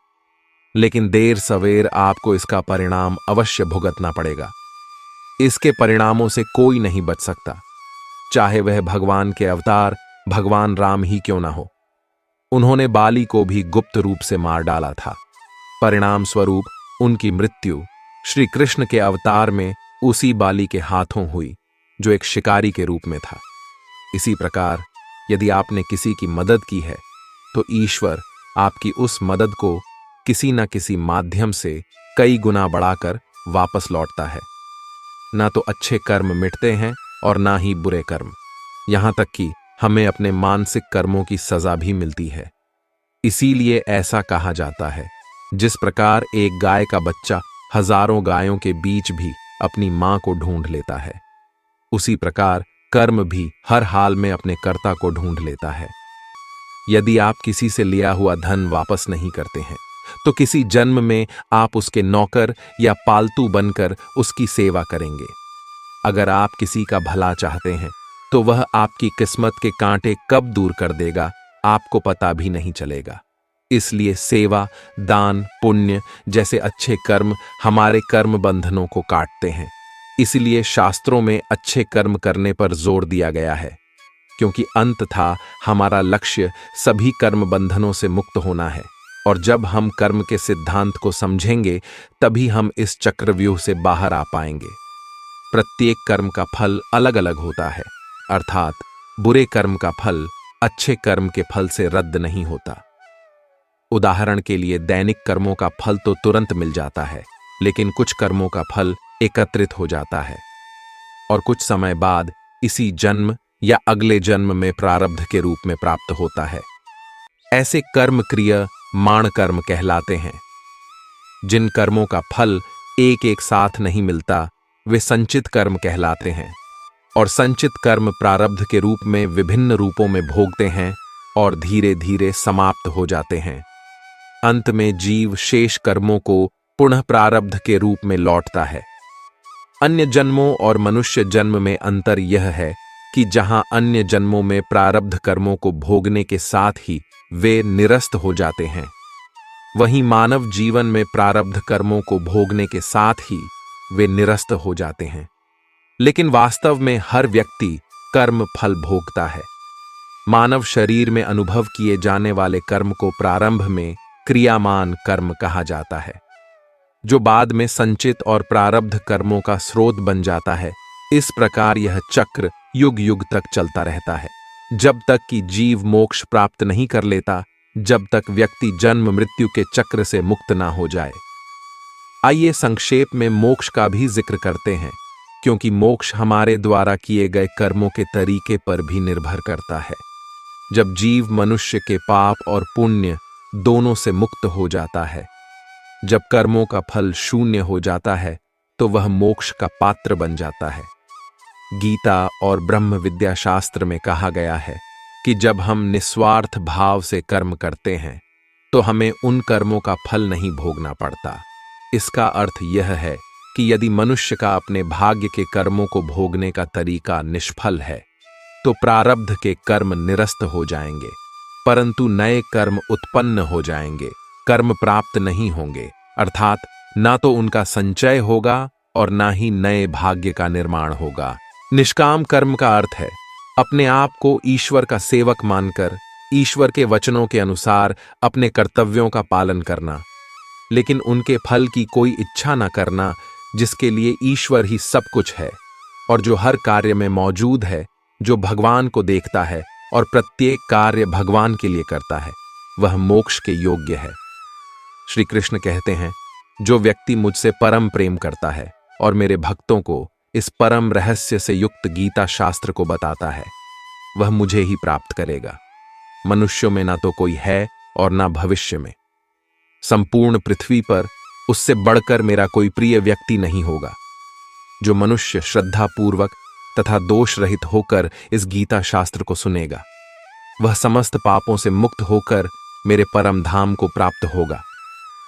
लेकिन देर सवेर आपको इसका परिणाम अवश्य भुगतना पड़ेगा। इसके परिणामों से कोई नहीं बच सकता, चाहे वह भगवान के अवतार भगवान राम ही क्यों ना हो। उन्होंने बाली को भी गुप्त रूप से मार डाला था। परिणाम स्वरूप उनकी मृत्यु श्री कृष्ण के अवतार में उसी बाली के हाथों हुई, जो एक शिकारी के रूप में था। इसी प्रकार यदि आपने किसी की मदद की है, तो ईश्वर आपकी उस मदद को किसी न किसी माध्यम से कई गुना बढ़ाकर वापस लौटता है। ना तो अच्छे कर्म मिटते हैं और ना ही बुरे कर्म। यहां तक कि हमें अपने मानसिक कर्मों की सजा भी मिलती है। इसीलिए ऐसा कहा जाता है, जिस प्रकार एक गाय का बच्चा हजारों गायों के बीच भी अपनी मां को ढूंढ लेता है, उसी प्रकार कर्म भी हर हाल में अपने कर्ता को ढूंढ लेता है। यदि आप किसी से लिया हुआ धन वापस नहीं करते हैं, तो किसी जन्म में आप उसके नौकर या पालतू बनकर उसकी सेवा करेंगे। अगर आप किसी का भला चाहते हैं तो वह आपकी किस्मत के कांटे कब दूर कर देगा आपको पता भी नहीं चलेगा। इसलिए सेवा, दान, पुण्य जैसे अच्छे कर्म हमारे कर्म बंधनों को काटते हैं। इसलिए शास्त्रों में अच्छे कर्म करने पर जोर दिया गया है, क्योंकि अंततः हमारा लक्ष्य सभी कर्म बंधनों से मुक्त होना है। और जब हम कर्म के सिद्धांत को समझेंगे तभी हम इस चक्रव्यूह से बाहर आ पाएंगे। प्रत्येक कर्म का फल अलग अलग होता है, अर्थात बुरे कर्म का फल अच्छे कर्म के फल से रद्द नहीं होता। उदाहरण के लिए दैनिक कर्मों का फल तो तुरंत मिल जाता है, लेकिन कुछ कर्मों का फल एकत्रित हो जाता है और कुछ समय बाद इसी जन्म या अगले जन्म में प्रारब्ध के रूप में प्राप्त होता है। ऐसे कर्म क्रिया माण कर्म कहलाते हैं। जिन कर्मों का फल एक एक साथ नहीं मिलता वे संचित कर्म कहलाते हैं, और संचित कर्म प्रारब्ध के रूप में विभिन्न रूपों में भोगते हैं और धीरे धीरे समाप्त हो जाते हैं। अंत में जीव शेष कर्मों को पुनः प्रारब्ध के रूप में लौटता है। अन्य जन्मों और मनुष्य जन्म में अंतर यह है कि जहां अन्य जन्मों में प्रारब्ध कर्मों को भोगने के साथ ही वे निरस्त हो जाते हैं, वहीं मानव जीवन में प्रारब्ध कर्मों को भोगने के साथ ही वे निरस्त हो जाते हैं। लेकिन वास्तव में हर व्यक्ति कर्म फल भोगता है। मानव शरीर में अनुभव किए जाने वाले कर्म को प्रारंभ में क्रियामान कर्म कहा जाता है, जो बाद में संचित और प्रारब्ध कर्मों का स्रोत बन जाता है। इस प्रकार यह चक्र युग युग तक चलता रहता है, जब तक कि जीव मोक्ष प्राप्त नहीं कर लेता, जब तक व्यक्ति जन्म मृत्यु के चक्र से मुक्त ना हो जाए। आइए संक्षेप में मोक्ष का भी जिक्र करते हैं, क्योंकि मोक्ष हमारे द्वारा किए गए कर्मों के तरीके पर भी निर्भर करता है। जब जीव मनुष्य के पाप और पुण्य दोनों से मुक्त हो जाता है, जब कर्मों का फल शून्य हो जाता है, तो वह मोक्ष का पात्र बन जाता है। गीता और ब्रह्म विद्या शास्त्र में कहा गया है कि जब हम निस्वार्थ भाव से कर्म करते हैं तो हमें उन कर्मों का फल नहीं भोगना पड़ता। इसका अर्थ यह है कि यदि मनुष्य का अपने भाग्य के कर्मों को भोगने का तरीका निष्फल है तो प्रारब्ध के कर्म निरस्त हो जाएंगे, परंतु नए कर्म उत्पन्न हो जाएंगे, कर्म प्राप्त नहीं होंगे, अर्थात ना तो उनका संचय होगा और ना ही नए भाग्य का निर्माण होगा। निष्काम कर्म का अर्थ है अपने आप को ईश्वर का सेवक मानकर ईश्वर के वचनों के अनुसार अपने कर्तव्यों का पालन करना, लेकिन उनके फल की कोई इच्छा न करना, जिसके लिए ईश्वर ही सब कुछ है और जो हर कार्य में मौजूद है, जो भगवान को देखता है और प्रत्येक कार्य भगवान के लिए करता है, वह मोक्ष के योग्य है। श्री कृष्ण कहते हैं, जो व्यक्ति मुझसे परम प्रेम करता है और मेरे भक्तों को इस परम रहस्य से युक्त गीता शास्त्र को बताता है, वह मुझे ही प्राप्त करेगा। मनुष्यों में ना तो कोई है और ना भविष्य में। संपूर्ण पृथ्वी पर उससे बढ़कर मेरा कोई प्रिय व्यक्ति नहीं होगा। जो मनुष्य श्रद्धापूर्वक तथा दोष रहित होकर इस गीता शास्त्र को सुनेगा, वह समस्त पापों से मुक्त होकर मेरे परम धाम को प्राप्त होगा।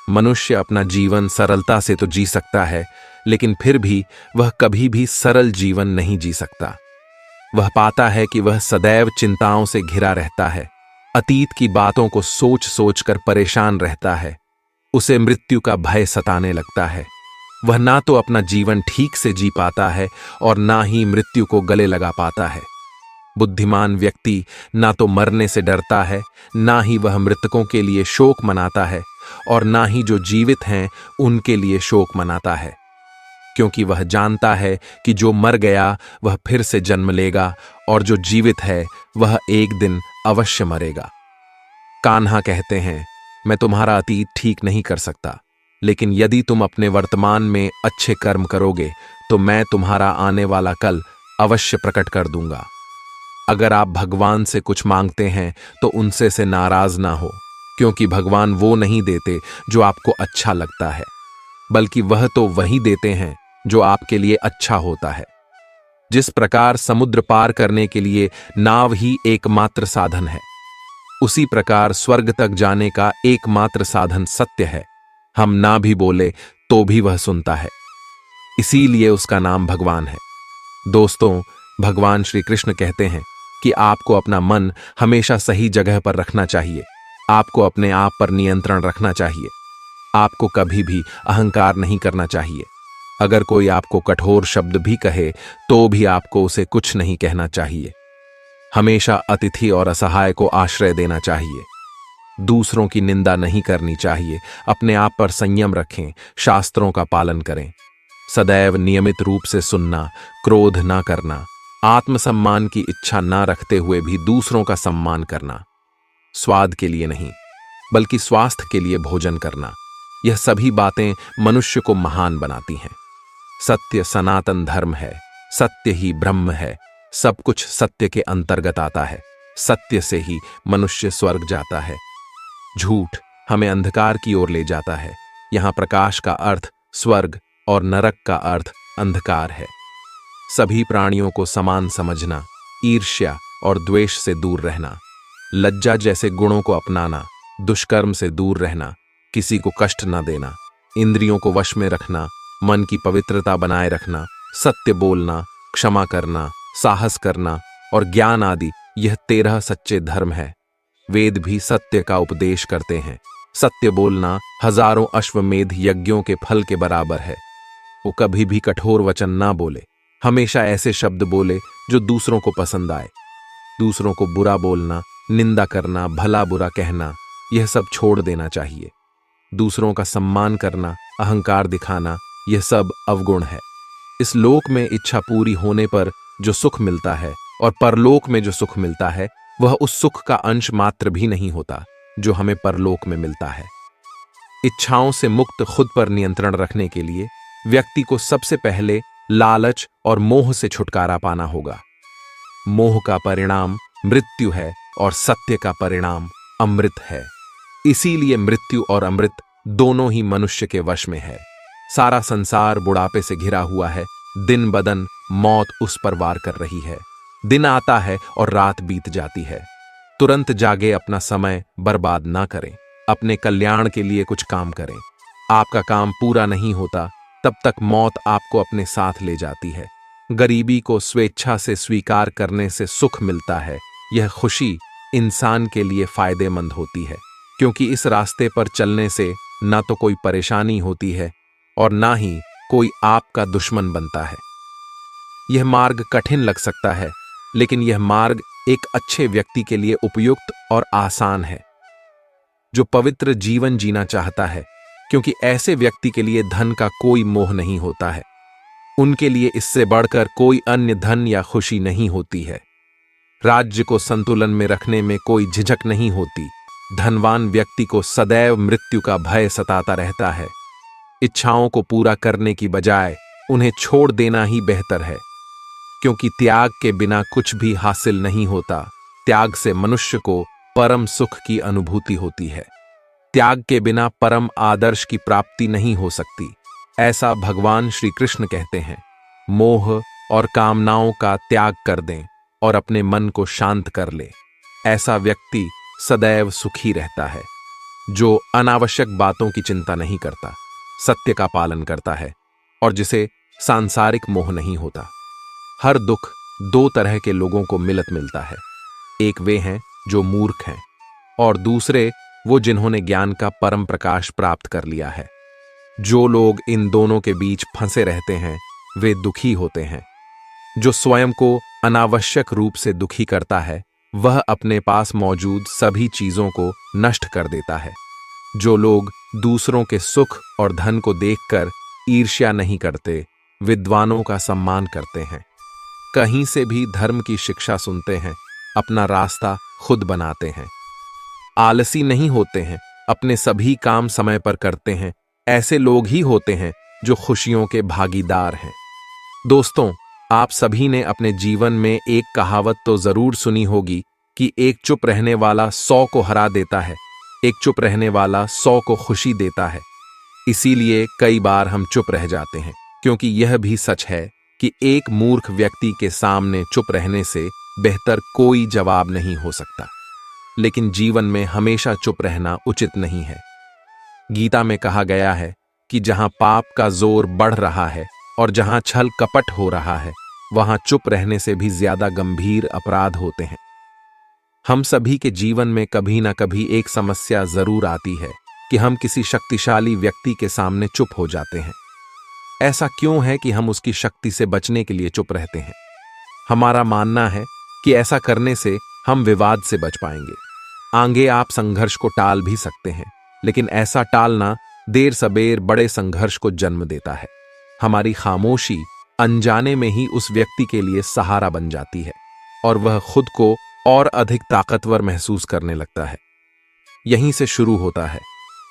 मनुष्य अपना जीवन सरलता से तो जी सकता है, लेकिन फिर भी वह कभी भी सरल जीवन नहीं जी सकता। वह पाता है कि वह सदैव चिंताओं से घिरा रहता है, अतीत की बातों को सोच सोच कर परेशान रहता है, उसे मृत्यु का भय सताने लगता है। वह ना तो अपना जीवन ठीक से जी पाता है और ना ही मृत्यु को गले लगा पाता है। बुद्धिमान व्यक्ति ना तो मरने से डरता है, ना ही वह मृतकों के लिए शोक मनाता है और ना ही जो जीवित हैं उनके लिए शोक मनाता है, क्योंकि वह जानता है कि जो मर गया वह फिर से जन्म लेगा और जो जीवित है वह एक दिन अवश्य मरेगा। कान्हा कहते हैं, मैं तुम्हारा अतीत ठीक नहीं कर सकता, लेकिन यदि तुम अपने वर्तमान में अच्छे कर्म करोगे तो मैं तुम्हारा आने वाला कल अवश्य प्रकट कर दूंगा। अगर आप भगवान से कुछ मांगते हैं तो उनसे से नाराज ना हो, क्योंकि भगवान वो नहीं देते जो आपको अच्छा लगता है, बल्कि वह तो वही देते हैं जो आपके लिए अच्छा होता है। जिस प्रकार समुद्र पार करने के लिए नाव ही एकमात्र साधन है, उसी प्रकार स्वर्ग तक जाने का एकमात्र साधन सत्य है। हम ना भी बोले तो भी वह सुनता है, इसीलिए उसका नाम भगवान है। दोस्तों, भगवान श्री कृष्ण कहते हैं कि आपको अपना मन हमेशा सही जगह पर रखना चाहिए। आपको अपने आप पर नियंत्रण रखना चाहिए। आपको कभी भी अहंकार नहीं करना चाहिए। अगर कोई आपको कठोर शब्द भी कहे तो भी आपको उसे कुछ नहीं कहना चाहिए। हमेशा अतिथि और असहाय को आश्रय देना चाहिए। दूसरों की निंदा नहीं करनी चाहिए। अपने आप पर संयम रखें, शास्त्रों का पालन करें। सदैव नियमित रूप से सुनना, क्रोध ना करना, आत्मसम्मान की इच्छा ना रखते हुए भी दूसरों का सम्मान करना, स्वाद के लिए नहीं बल्कि स्वास्थ्य के लिए भोजन करना, यह सभी बातें मनुष्य को महान बनाती हैं। सत्य सनातन धर्म है। सत्य ही ब्रह्म है। सब कुछ सत्य के अंतर्गत आता है। सत्य से ही मनुष्य स्वर्ग जाता है। झूठ हमें अंधकार की ओर ले जाता है। यहां प्रकाश का अर्थ स्वर्ग और नरक का अर्थ अंधकार है। सभी प्राणियों को समान समझना, ईर्ष्या और द्वेष से दूर रहना, लज्जा जैसे गुणों को अपनाना, दुष्कर्म से दूर रहना, किसी को कष्ट न देना, इंद्रियों को वश में रखना, मन की पवित्रता बनाए रखना, सत्य बोलना, क्षमा करना, साहस करना और ज्ञान आदि, यह 13 सच्चे धर्म है। वेद भी सत्य का उपदेश करते हैं। सत्य बोलना हजारों अश्वमेध यज्ञों के फल के बराबर है। वो कभी भी कठोर वचन ना बोले। हमेशा ऐसे शब्द बोले जो दूसरों को पसंद आए। दूसरों को बुरा बोलना, निंदा करना, भला बुरा कहना, यह सब छोड़ देना चाहिए। दूसरों का सम्मान करना, अहंकार दिखाना, यह सब अवगुण है। इस लोक में इच्छा पूरी होने पर जो सुख मिलता है और परलोक में जो सुख मिलता है, वह उस सुख का अंश मात्र भी नहीं होता जो हमें परलोक में मिलता है। इच्छाओं से मुक्त खुद पर नियंत्रण रखने के लिए व्यक्ति को सबसे पहले लालच और मोह से छुटकारा पाना होगा। मोह का परिणाम मृत्यु है और सत्य का परिणाम अमृत है। इसीलिए मृत्यु और अमृत दोनों ही मनुष्य के वश में है। सारा संसार बुढ़ापे से घिरा हुआ है। दिन बदन मौत उस पर वार कर रही है। दिन आता है और रात बीत जाती है। तुरंत जागे, अपना समय बर्बाद ना करें। अपने कल्याण के लिए कुछ काम करें। आपका काम पूरा नहीं होता तब तक मौत आपको अपने साथ ले जाती है। गरीबी को स्वेच्छा से स्वीकार करने से सुख मिलता है। यह खुशी इंसान के लिए फायदेमंद होती है, क्योंकि इस रास्ते पर चलने से ना तो कोई परेशानी होती है और ना ही कोई आपका दुश्मन बनता है। यह मार्ग कठिन लग सकता है, लेकिन यह मार्ग एक अच्छे व्यक्ति के लिए उपयुक्त और आसान है, जो पवित्र जीवन जीना चाहता है, क्योंकि ऐसे व्यक्ति के लिए धन का कोई मोह नहीं होता है। उनके लिए इससे बढ़कर कोई अन्य धन या खुशी नहीं होती है। राज्य को संतुलन में रखने में कोई झिझक नहीं होती। धनवान व्यक्ति को सदैव मृत्यु का भय सताता रहता है। इच्छाओं को पूरा करने की बजाय उन्हें छोड़ देना ही बेहतर है, क्योंकि त्याग के बिना कुछ भी हासिल नहीं होता। त्याग से मनुष्य को परम सुख की अनुभूति होती है। त्याग के बिना परम आदर्श की प्राप्ति नहीं हो सकती, ऐसा भगवान श्री कृष्ण कहते हैं। मोह और कामनाओं का त्याग कर दें और अपने मन को शांत कर ले। ऐसा व्यक्ति सदैव सुखी रहता है, जो अनावश्यक बातों की चिंता नहीं करता, सत्य का पालन करता है और जिसे सांसारिक मोह नहीं होता। हर दुख 2 तरह के लोगों को मिलता है। एक वे हैं जो मूर्ख हैं और दूसरे वो जिन्होंने ज्ञान का परम प्रकाश प्राप्त कर लिया है। जो लोग इन दोनों के बीच फंसे रहते हैं वे दुखी होते हैं। जो स्वयं को अनावश्यक रूप से दुखी करता है वह अपने पास मौजूद सभी चीजों को नष्ट कर देता है। जो लोग दूसरों के सुख और धन को देखकर ईर्ष्या नहीं करते, विद्वानों का सम्मान करते हैं, कहीं से भी धर्म की शिक्षा सुनते हैं, अपना रास्ता खुद बनाते हैं, आलसी नहीं होते हैं, अपने सभी काम समय पर करते हैं, ऐसे लोग ही होते हैं जो खुशियों के भागीदार हैं। दोस्तों, आप सभी ने अपने जीवन में एक कहावत तो जरूर सुनी होगी कि एक चुप रहने वाला 100 को हरा देता है, एक चुप रहने वाला 100 को खुशी देता है। इसीलिए कई बार हम चुप रह जाते हैं, क्योंकि यह भी सच है कि एक मूर्ख व्यक्ति के सामने चुप रहने से बेहतर कोई जवाब नहीं हो सकता। लेकिन जीवन में हमेशा चुप रहना उचित नहीं है। गीता में कहा गया है कि जहां पाप का जोर बढ़ रहा है और जहां छल कपट हो रहा है, वहां चुप रहने से भी ज्यादा गंभीर अपराध होते हैं। हम सभी के जीवन में कभी ना कभी एक समस्या जरूर आती है कि हम किसी शक्तिशाली व्यक्ति के सामने चुप हो जाते हैं। ऐसा क्यों है कि हम उसकी शक्ति से बचने के लिए चुप रहते हैं? हमारा मानना है कि ऐसा करने से हम विवाद से बच पाएंगे। आगे आप संघर्ष को टाल भी सकते हैं, लेकिन ऐसा टालना देर सबेर बड़े संघर्ष को जन्म देता है। हमारी खामोशी अनजाने में ही उस व्यक्ति के लिए सहारा बन जाती है और वह खुद को और अधिक ताकतवर महसूस करने लगता है। यहीं से शुरू होता है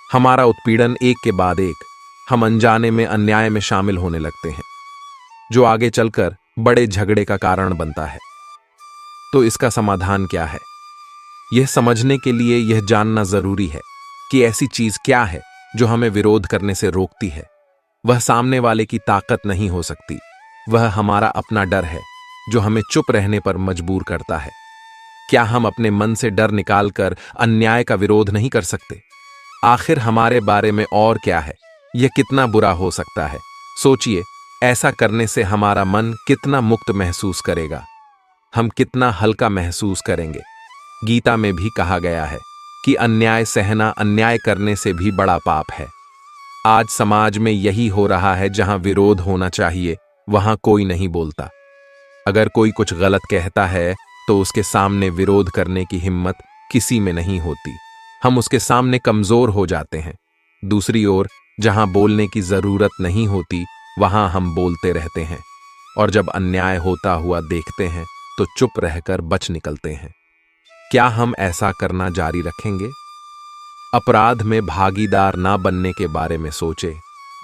हमारा उत्पीड़न। एक के बाद एक हम अनजाने में अन्याय में शामिल होने लगते हैं, जो आगे चलकर बड़े झगड़े का कारण बनता है। तो इसका समाधान क्या है? यह समझने के लिए यह जानना जरूरी है कि ऐसी चीज क्या है जो हमें विरोध करने से रोकती है। वह सामने वाले की ताकत नहीं हो सकती, वह हमारा अपना डर है जो हमें चुप रहने पर मजबूर करता है। क्या हम अपने मन से डर निकालकर अन्याय का विरोध नहीं कर सकते? आखिर हमारे बारे में और क्या है? यह कितना बुरा हो सकता है? सोचिए, ऐसा करने से हमारा मन कितना मुक्त महसूस करेगा, हम कितना हल्का महसूस करेंगे। गीता में भी कहा गया है कि अन्याय सहना अन्याय करने से भी बड़ा पाप है। आज समाज में यही हो रहा है, जहां विरोध होना चाहिए वहां कोई नहीं बोलता। अगर कोई कुछ गलत कहता है तो उसके सामने विरोध करने की हिम्मत किसी में नहीं होती। हम उसके सामने कमजोर हो जाते हैं। दूसरी ओर जहां बोलने की जरूरत नहीं होती वहां हम बोलते रहते हैं, और जब अन्याय होता हुआ देखते हैं तो चुप रहकर बच निकलते हैं। क्या हम ऐसा करना जारी रखेंगे? अपराध में भागीदार ना बनने के बारे में सोचे।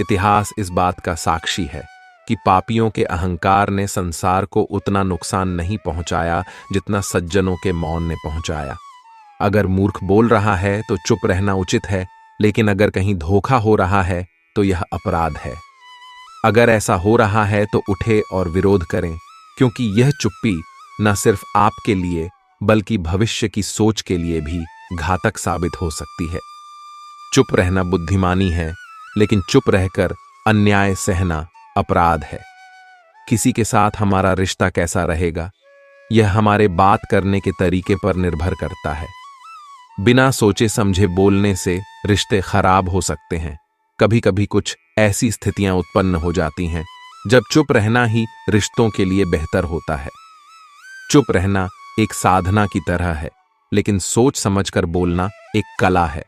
इतिहास इस बात का साक्षी है कि पापियों के अहंकार ने संसार को उतना नुकसान नहीं पहुंचाया जितना सज्जनों के मौन ने पहुंचाया। अगर मूर्ख बोल रहा है तो चुप रहना उचित है, लेकिन अगर कहीं धोखा हो रहा है तो यह अपराध है। अगर ऐसा हो रहा है तो उठे और विरोध करें, क्योंकि यह चुप्पी न सिर्फ आपके लिए बल्कि भविष्य की सोच के लिए भी घातक साबित हो सकती है। चुप रहना बुद्धिमानी है, लेकिन चुप रहकर अन्याय सहना अपराध है। किसी के साथ हमारा रिश्ता कैसा रहेगा, यह हमारे बात करने के तरीके पर निर्भर करता है। बिना सोचे समझे बोलने से रिश्ते खराब हो सकते हैं। कभी कभी कुछ ऐसी स्थितियां उत्पन्न हो जाती हैं जब चुप रहना ही रिश्तों के लिए बेहतर होता है। चुप रहना एक साधना की तरह है, लेकिन सोच समझकर बोलना एक कला है।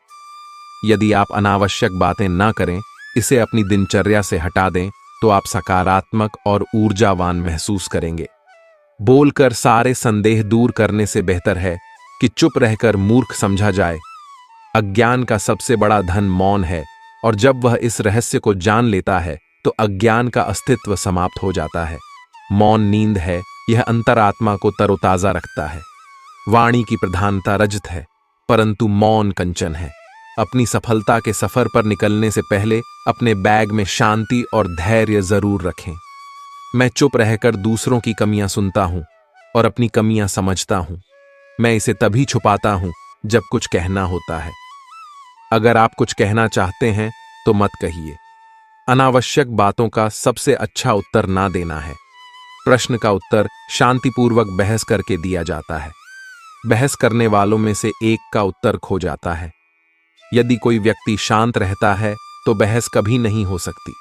यदि आप अनावश्यक बातें ना करें, इसे अपनी दिनचर्या से हटा दें, तो आप सकारात्मक और ऊर्जावान महसूस करेंगे। बोलकर सारे संदेह दूर करने से बेहतर है कि चुप रहकर मूर्ख समझा जाए। अज्ञान का सबसे बड़ा धन मौन है, और जब वह इस रहस्य को जान लेता है तो अज्ञान का अस्तित्व समाप्त हो जाता है। मौन नींद है, यह अंतरात्मा को तरोताजा रखता है। वाणी की प्रधानता रजत है, परंतु मौन कंचन है। अपनी सफलता के सफर पर निकलने से पहले अपने बैग में शांति और धैर्य जरूर रखें। मैं चुप रहकर दूसरों की कमियां सुनता हूं और अपनी कमियां समझता हूं। मैं इसे तभी छुपाता हूं जब कुछ कहना होता है। अगर आप कुछ कहना चाहते हैं तो मत कहिए। अनावश्यक बातों का सबसे अच्छा उत्तर ना देना है। प्रश्न का उत्तर शांतिपूर्वक बहस करके दिया जाता है। बहस करने वालों में से एक का उत्तर खो जाता है। यदि कोई व्यक्ति शांत रहता है तो बहस कभी नहीं हो सकती।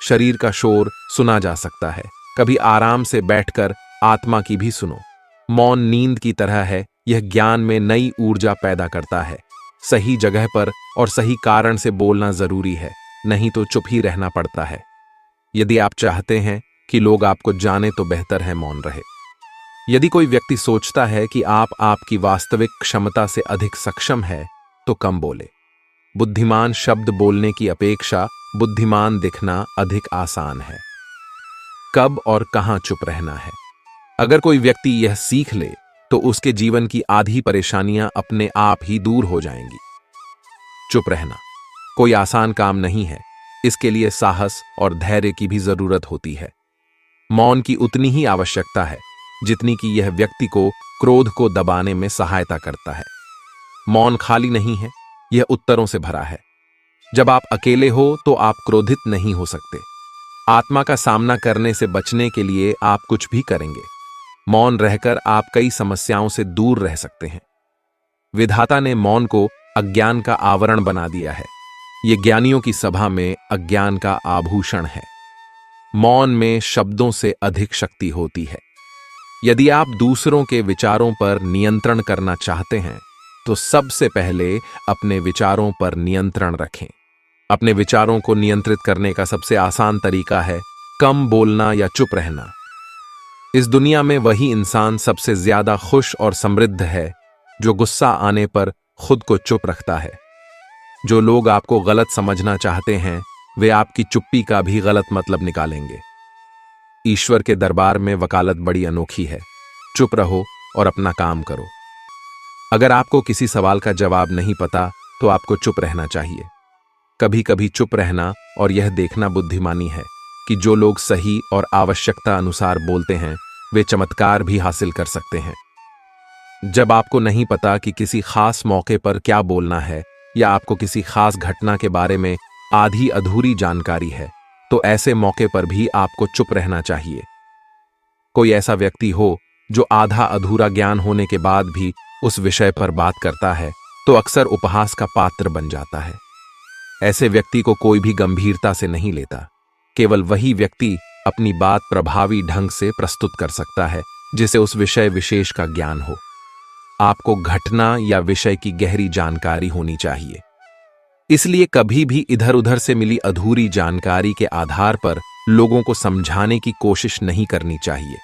शरीर का शोर सुना जा सकता है, कभी आराम से बैठकर आत्मा की भी सुनो। मौन नींद की तरह है, यह ज्ञान में नई ऊर्जा पैदा करता है। सही जगह पर और सही कारण से बोलना जरूरी है, नहीं तो चुप ही रहना पड़ता है। यदि आप चाहते हैं कि लोग आपको जाने तो बेहतर है मौन रहे। यदि कोई व्यक्ति सोचता है कि आप आपकी वास्तविक क्षमता से अधिक सक्षम है तो कम बोले। बुद्धिमान शब्द बोलने की अपेक्षा बुद्धिमान दिखना अधिक आसान है। कब और कहां चुप रहना है? अगर कोई व्यक्ति यह सीख ले तो उसके जीवन की आधी परेशानियां अपने आप ही दूर हो जाएंगी। चुप रहना कोई आसान काम नहीं है, इसके लिए साहस और धैर्य की भी जरूरत होती है। मौन की उतनी ही आवश्यकता है जितनी कि यह व्यक्ति को क्रोध को दबाने में सहायता करता है। मौन खाली नहीं है, यह उत्तरों से भरा है। जब आप अकेले हो तो आप क्रोधित नहीं हो सकते। आत्मा का सामना करने से बचने के लिए आप कुछ भी करेंगे। मौन रहकर आप कई समस्याओं से दूर रह सकते हैं। विधाता ने मौन को अज्ञान का आवरण बना दिया है। यह ज्ञानियों की सभा में अज्ञान का आभूषण है। मौन में शब्दों से अधिक शक्ति होती है। यदि आप दूसरों के विचारों पर नियंत्रण करना चाहते हैं तो सबसे पहले अपने विचारों पर नियंत्रण रखें। अपने विचारों को नियंत्रित करने का सबसे आसान तरीका है कम बोलना या चुप रहना। इस दुनिया में वही इंसान सबसे ज्यादा खुश और समृद्ध है जो गुस्सा आने पर खुद को चुप रखता है। जो लोग आपको गलत समझना चाहते हैं वे आपकी चुप्पी का भी गलत मतलब निकालेंगे। ईश्वर के दरबार में वकालत बड़ी अनोखी है। चुप रहो और अपना काम करो। अगर आपको किसी सवाल का जवाब नहीं पता तो आपको चुप रहना चाहिए। कभी कभी चुप रहना और यह देखना बुद्धिमानी है कि जो लोग सही और आवश्यकता अनुसार बोलते हैं वे चमत्कार भी हासिल कर सकते हैं। जब आपको नहीं पता कि किसी खास मौके पर क्या बोलना है या आपको किसी खास घटना के बारे में आधी अधूरी जानकारी है तो ऐसे मौके पर भी आपको चुप रहना चाहिए। कोई ऐसा व्यक्ति हो जो आधा अधूरा ज्ञान होने के बाद भी उस विषय पर बात करता है तो अक्सर उपहास का पात्र बन जाता है। ऐसे व्यक्ति को कोई भी गंभीरता से नहीं लेता। केवल वही व्यक्ति अपनी बात प्रभावी ढंग से प्रस्तुत कर सकता है जिसे उस विषय विशेष का ज्ञान हो। आपको घटना या विषय की गहरी जानकारी होनी चाहिए। इसलिए कभी भी इधर उधर से मिली अधूरी जानकारी के आधार पर लोगों को समझाने की कोशिश नहीं करनी चाहिए।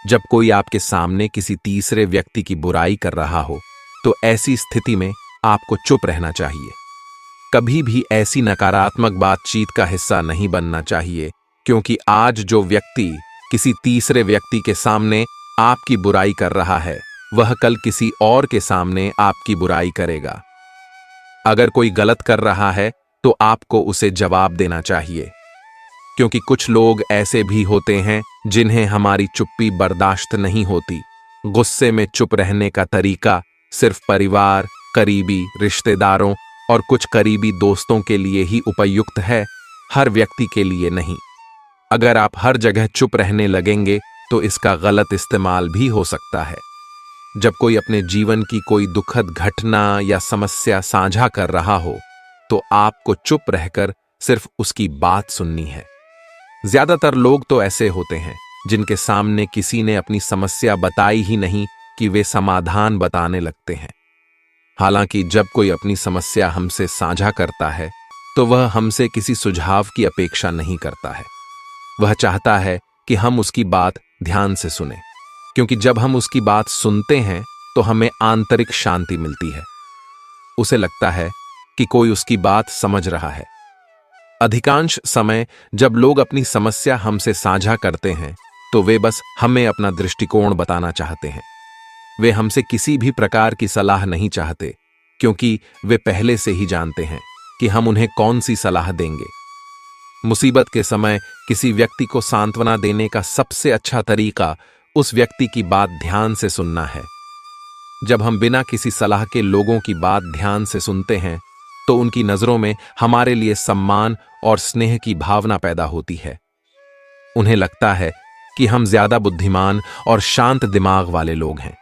जब कोई आपके सामने किसी तीसरे व्यक्ति की बुराई कर रहा हो तो ऐसी स्थिति में आपको चुप रहना चाहिए। कभी भी ऐसी नकारात्मक बातचीत का हिस्सा नहीं बनना चाहिए, क्योंकि आज जो व्यक्ति किसी तीसरे व्यक्ति के सामने आपकी बुराई कर रहा है वह कल किसी और के सामने आपकी बुराई करेगा। अगर कोई गलत कर रहा है तो आपको उसे जवाब देना चाहिए, क्योंकि कुछ लोग ऐसे भी होते हैं जिन्हें हमारी चुप्पी बर्दाश्त नहीं होती। गुस्से में चुप रहने का तरीका सिर्फ परिवार, करीबी रिश्तेदारों और कुछ करीबी दोस्तों के लिए ही उपयुक्त है, हर व्यक्ति के लिए नहीं। अगर आप हर जगह चुप रहने लगेंगे तो इसका गलत इस्तेमाल भी हो सकता है। जब कोई अपने जीवन की कोई दुखद घटना या समस्या साझा कर रहा हो तो आपको चुप रहकर सिर्फ उसकी बात सुननी है। ज्यादातर लोग तो ऐसे होते हैं जिनके सामने किसी ने अपनी समस्या बताई ही नहीं कि वे समाधान बताने लगते हैं। हालांकि जब कोई अपनी समस्या हमसे साझा करता है तो वह हमसे किसी सुझाव की अपेक्षा नहीं करता है। वह चाहता है कि हम उसकी बात ध्यान से सुनें, क्योंकि जब हम उसकी बात सुनते हैं तो हमें आंतरिक शांति मिलती है। उसे लगता है कि कोई उसकी बात समझ रहा है। अधिकांश समय जब लोग अपनी समस्या हमसे साझा करते हैं तो वे बस हमें अपना दृष्टिकोण बताना चाहते हैं। वे हमसे किसी भी प्रकार की सलाह नहीं चाहते, क्योंकि वे पहले से ही जानते हैं कि हम उन्हें कौन सी सलाह देंगे। मुसीबत के समय किसी व्यक्ति को सांत्वना देने का सबसे अच्छा तरीका उस व्यक्ति की बात ध्यान से सुनना है। जब हम बिना किसी सलाह के लोगों की बात ध्यान से सुनते हैं तो उनकी नजरों में हमारे लिए सम्मान और स्नेह की भावना पैदा होती है। उन्हें लगता है कि हम ज्यादा बुद्धिमान और शांत दिमाग वाले लोग हैं।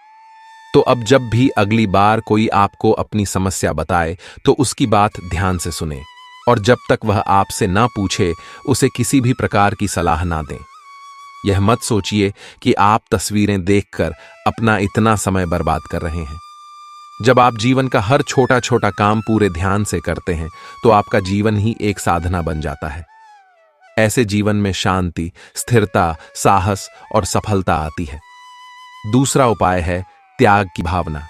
तो अब जब भी अगली बार कोई आपको अपनी समस्या बताए तो उसकी बात ध्यान से सुने, और जब तक वह आपसे ना पूछे उसे किसी भी प्रकार की सलाह ना दें। यह मत सोचिए कि आप तस्वीरें देखकर अपना इतना समय बर्बाद कर रहे हैं। जब आप जीवन का हर छोटा छोटा काम पूरे ध्यान से करते हैं तो आपका जीवन ही एक साधना बन जाता है। ऐसे जीवन में शांति, स्थिरता, साहस और सफलता आती है। दूसरा उपाय है त्याग की भावना।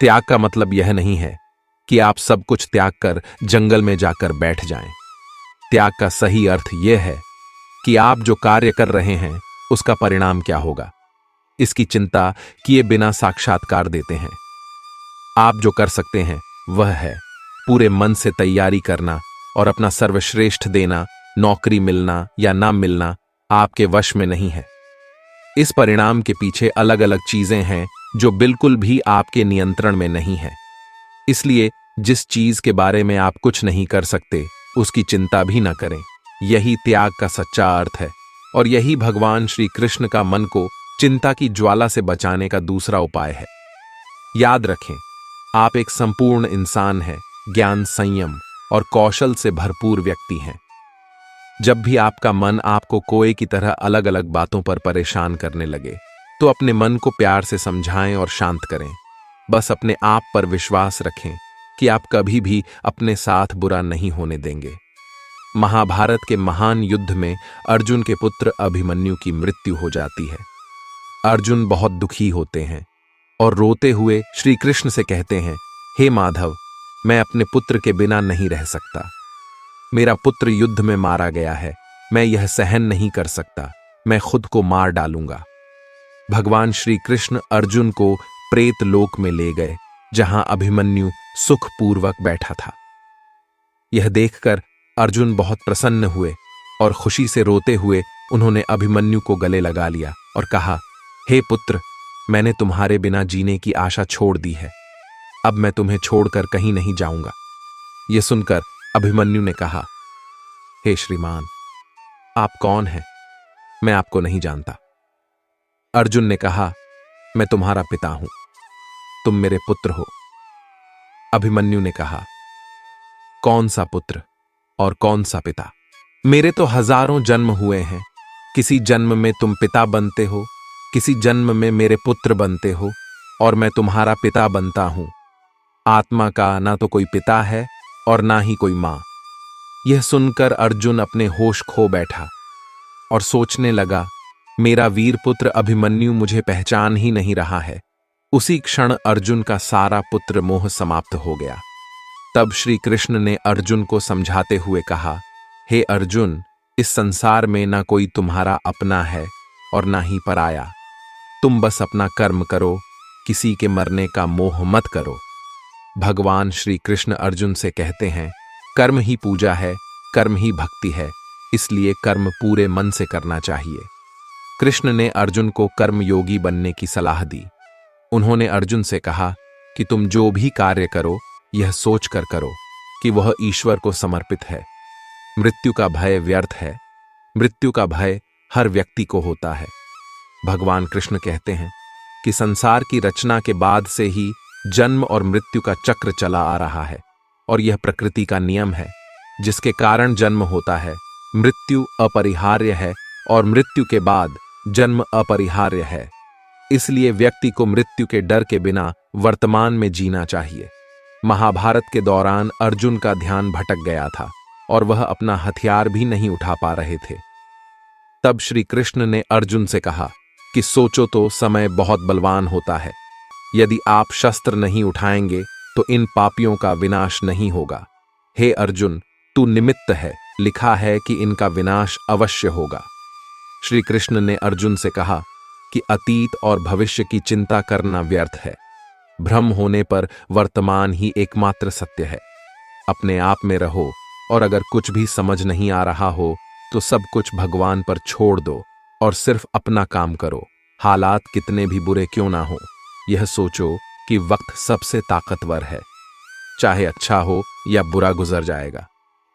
त्याग का मतलब यह नहीं है कि आप सब कुछ त्याग कर जंगल में जाकर बैठ जाएं। त्याग का सही अर्थ यह है कि आप जो कार्य कर रहे हैं उसका परिणाम क्या होगा, इसकी चिंता किए बिना साक्षात्कार देते हैं। आप जो कर सकते हैं वह है पूरे मन से तैयारी करना और अपना सर्वश्रेष्ठ देना। नौकरी मिलना या ना मिलना आपके वश में नहीं है। इस परिणाम के पीछे अलग अलग चीजें हैं जो बिल्कुल भी आपके नियंत्रण में नहीं है। इसलिए जिस चीज के बारे में आप कुछ नहीं कर सकते उसकी चिंता भी न करें। यही त्याग का सच्चा अर्थ है और यही भगवान श्री कृष्ण का मन को चिंता की ज्वाला से बचाने का दूसरा उपाय है। याद रखें, आप एक संपूर्ण इंसान हैं, ज्ञान, संयम और कौशल से भरपूर व्यक्ति हैं। जब भी आपका मन आपको कोए की तरह अलग अलग बातों पर परेशान करने लगे तो अपने मन को प्यार से समझाएं और शांत करें। बस अपने आप पर विश्वास रखें कि आप कभी भी अपने साथ बुरा नहीं होने देंगे। महाभारत के महान युद्ध में अर्जुन के पुत्र अभिमन्यु की मृत्यु हो जाती है। अर्जुन बहुत दुखी होते हैं और रोते हुए श्री कृष्ण से कहते हैं, हे माधव, मैं अपने पुत्र के बिना नहीं रह सकता। मेरा पुत्र युद्ध में मारा गया है, मैं यह सहन नहीं कर सकता, मैं खुद को मार डालूंगा। भगवान श्री कृष्ण अर्जुन को प्रेत लोक में ले गए, जहां अभिमन्यु सुखपूर्वक बैठा था। यह देखकर अर्जुन बहुत प्रसन्न हुए और खुशी से रोते हुए उन्होंने अभिमन्यु को गले लगा लिया और कहा, हे पुत्र, मैंने तुम्हारे बिना जीने की आशा छोड़ दी है, अब मैं तुम्हें छोड़कर कहीं नहीं जाऊंगा। यह सुनकर अभिमन्यु ने कहा, हे श्रीमान, आप कौन हैं? मैं आपको नहीं जानता। अर्जुन ने कहा, मैं तुम्हारा पिता हूं, तुम मेरे पुत्र हो। अभिमन्यु ने कहा, कौन सा पुत्र और कौन सा पिता? मेरे तो हजारों जन्म हुए हैं, किसी जन्म में तुम पिता बनते हो, किसी जन्म में मेरे पुत्र बनते हो और मैं तुम्हारा पिता बनता हूं। आत्मा का ना तो कोई पिता है और ना ही कोई मां। यह सुनकर अर्जुन अपने होश खो बैठा और सोचने लगा, मेरा वीर पुत्र अभिमन्यु मुझे पहचान ही नहीं रहा है। उसी क्षण अर्जुन का सारा पुत्र मोह समाप्त हो गया। तब श्री कृष्ण ने अर्जुन को समझाते हुए कहा, हे अर्जुन, इस संसार में ना कोई तुम्हारा अपना है और ना ही पराया। तुम बस अपना कर्म करो, किसी के मरने का मोह मत करो। भगवान श्री कृष्ण अर्जुन से कहते हैं, कर्म ही पूजा है, कर्म ही भक्ति है, इसलिए कर्म पूरे मन से करना चाहिए। कृष्ण ने अर्जुन को कर्मयोगी बनने की सलाह दी। उन्होंने अर्जुन से कहा कि तुम जो भी कार्य करो यह सोचकर करो कि वह ईश्वर को समर्पित है। मृत्यु का भय व्यर्थ है, मृत्यु का भय हर व्यक्ति को होता है। भगवान कृष्ण कहते हैं कि संसार की रचना के बाद से ही जन्म और मृत्यु का चक्र चला आ रहा है और यह प्रकृति का नियम है, जिसके कारण जन्म होता है। मृत्यु अपरिहार्य है और मृत्यु के बाद जन्म अपरिहार्य है। इसलिए व्यक्ति को मृत्यु के डर के बिना वर्तमान में जीना चाहिए। महाभारत के दौरान अर्जुन का ध्यान भटक गया था और वह अपना हथियार भी नहीं उठा पा रहे थे। तब श्री कृष्ण ने अर्जुन से कहा कि सोचो तो, समय बहुत बलवान होता है। यदि आप शस्त्र नहीं उठाएंगे तो इन पापियों का विनाश नहीं होगा। हे अर्जुन, तू निमित्त है, लिखा है कि इनका विनाश अवश्य होगा। श्री कृष्ण ने अर्जुन से कहा कि अतीत और भविष्य की चिंता करना व्यर्थ है। भ्रम होने पर वर्तमान ही एकमात्र सत्य है। अपने आप में रहो और अगर कुछ भी समझ नहीं आ रहा हो तो सब कुछ भगवान पर छोड़ दो और सिर्फ अपना काम करो। हालात कितने भी बुरे क्यों ना हो, यह सोचो कि वक्त सबसे ताकतवर है, चाहे अच्छा हो या बुरा गुजर जाएगा।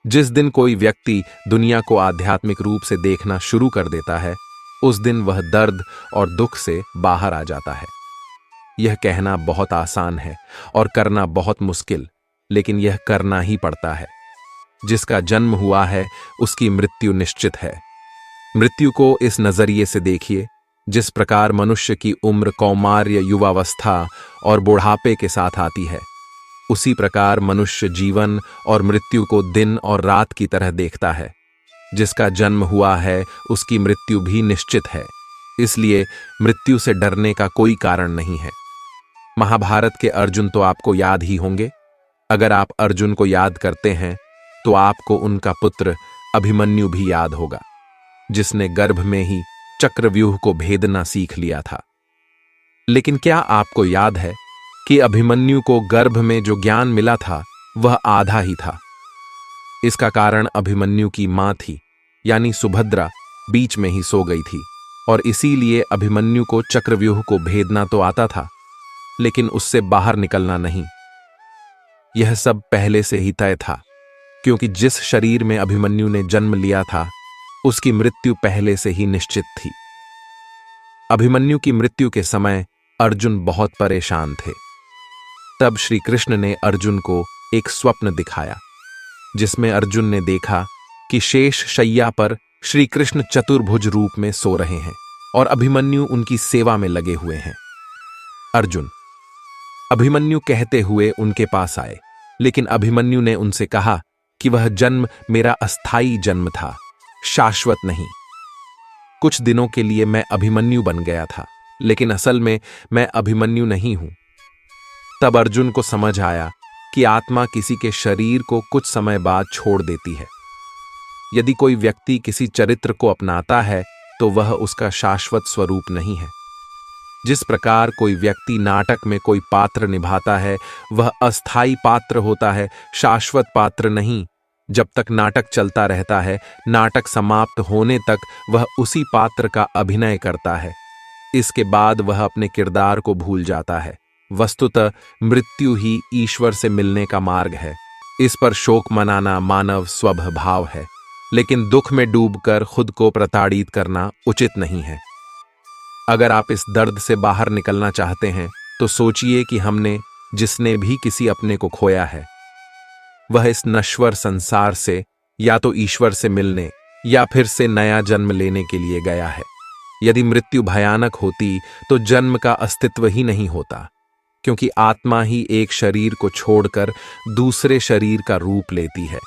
जिस दिन कोई व्यक्ति दुनिया को आध्यात्मिक रूप से देखना शुरू कर देता है, उस दिन वह दर्द और दुख से बाहर आ जाता है। यह कहना बहुत आसान है और करना बहुत मुश्किल, लेकिन यह करना ही पड़ता है। जिसका जन्म हुआ है उसकी मृत्यु निश्चित है। मृत्यु को इस नजरिए से देखिए, जिस प्रकार मनुष्य की उम्र कौमार्य, युवावस्था और बुढ़ापे के साथ आती है, उसी प्रकार मनुष्य जीवन और मृत्यु को दिन और रात की तरह देखता है। जिसका जन्म हुआ है उसकी मृत्यु भी निश्चित है, इसलिए मृत्यु से डरने का कोई कारण नहीं है। महाभारत के अर्जुन तो आपको याद ही होंगे। अगर आप अर्जुन को याद करते हैं तो आपको उनका पुत्र अभिमन्यु भी याद होगा, जिसने गर्भ में ही चक्रव्यूह को भेदना सीख लिया था। लेकिन क्या आपको याद है कि अभिमन्यु को गर्भ में जो ज्ञान मिला था वह आधा ही था। इसका कारण अभिमन्यु की मां थी, यानी सुभद्रा, बीच में ही सो गई थी और इसीलिए अभिमन्यु को चक्रव्यूह को भेदना तो आता था, लेकिन उससे बाहर निकलना नहीं। यह सब पहले से ही तय था, क्योंकि जिस शरीर में अभिमन्यु ने जन्म लिया था उसकी मृत्यु पहले से ही निश्चित थी। अभिमन्यु की मृत्यु के समय अर्जुन बहुत परेशान थे। तब श्री कृष्ण ने अर्जुन को एक स्वप्न दिखाया, जिसमें अर्जुन ने देखा कि शेष शैया पर श्री कृष्ण चतुर्भुज रूप में सो रहे हैं और अभिमन्यु उनकी सेवा में लगे हुए हैं। अर्जुन अभिमन्यु कहते हुए उनके पास आए, लेकिन अभिमन्यु ने उनसे कहा कि वह जन्म मेरा अस्थाई जन्म था, शाश्वत नहीं। कुछ दिनों के लिए मैं अभिमन्यु बन गया था, लेकिन असल में मैं अभिमन्यु नहीं हूं। तब अर्जुन को समझ आया कि आत्मा किसी के शरीर को कुछ समय बाद छोड़ देती है। यदि कोई व्यक्ति किसी चरित्र को अपनाता है तो वह उसका शाश्वत स्वरूप नहीं है। जिस प्रकार कोई व्यक्ति नाटक में कोई पात्र निभाता है वह अस्थाई पात्र होता है, शाश्वत पात्र नहीं। जब तक नाटक चलता रहता है, नाटक समाप्त होने तक वह उसी पात्र का अभिनय करता है। इसके बाद वह अपने किरदार को भूल जाता है। वस्तुतः मृत्यु ही ईश्वर से मिलने का मार्ग है। इस पर शोक मनाना मानव स्वभाव है, लेकिन दुख में डूबकर खुद को प्रताड़ित करना उचित नहीं है। अगर आप इस दर्द से बाहर निकलना चाहते हैं तो सोचिए कि हमने जिसने भी किसी अपने को खोया है वह इस नश्वर संसार से या तो ईश्वर से मिलने या फिर से नया जन्म लेने के लिए गया है। यदि मृत्यु भयानक होती तो जन्म का अस्तित्व ही नहीं होता, क्योंकि आत्मा ही एक शरीर को छोड़कर दूसरे शरीर का रूप लेती है।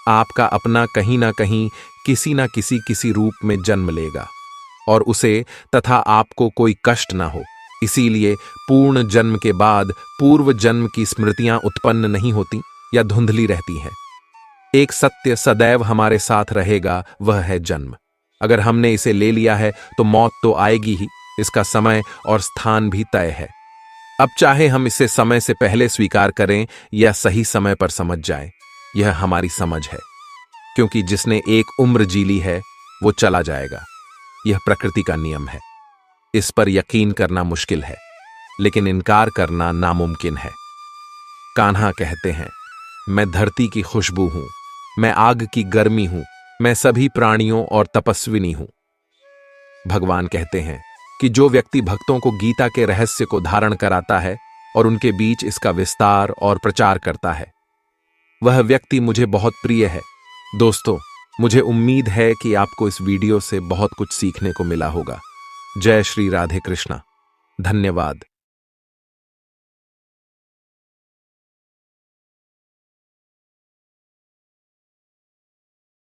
आपका अपना कहीं ना कहीं किसी ना किसी रूप में जन्म लेगा और उसे तथा आपको कोई कष्ट ना हो। इसीलिए पूर्ण जन्म के बाद पूर्व जन्म की स्मृतियां उत्पन्न नहीं होती या धुंधली रहती हैं। एक सत्य सदैव हमारे साथ रहेगा, वह है जन्म। अगर हमने इसे ले लिया है तो मौत तो आएगी ही, इसका समय और स्थान भी तय है। अब चाहे हम इसे समय से पहले स्वीकार करें या सही समय पर समझ जाएं, यह हमारी समझ है, क्योंकि जिसने एक उम्र जी ली है वो चला जाएगा। यह प्रकृति का नियम है। इस पर यकीन करना मुश्किल है, लेकिन इनकार करना नामुमकिन है। कान्हा कहते हैं, मैं धरती की खुशबू हूं, मैं आग की गर्मी हूं, मैं सभी प्राणियों और तपस्विनी हूं। भगवान कहते हैं कि जो व्यक्ति भक्तों को गीता के रहस्य को धारण कराता है और उनके बीच इसका विस्तार और प्रचार करता है, वह व्यक्ति मुझे बहुत प्रिय है। दोस्तों, मुझे उम्मीद है कि आपको इस वीडियो से बहुत कुछ सीखने को मिला होगा। जय श्री राधे कृष्णा। धन्यवाद।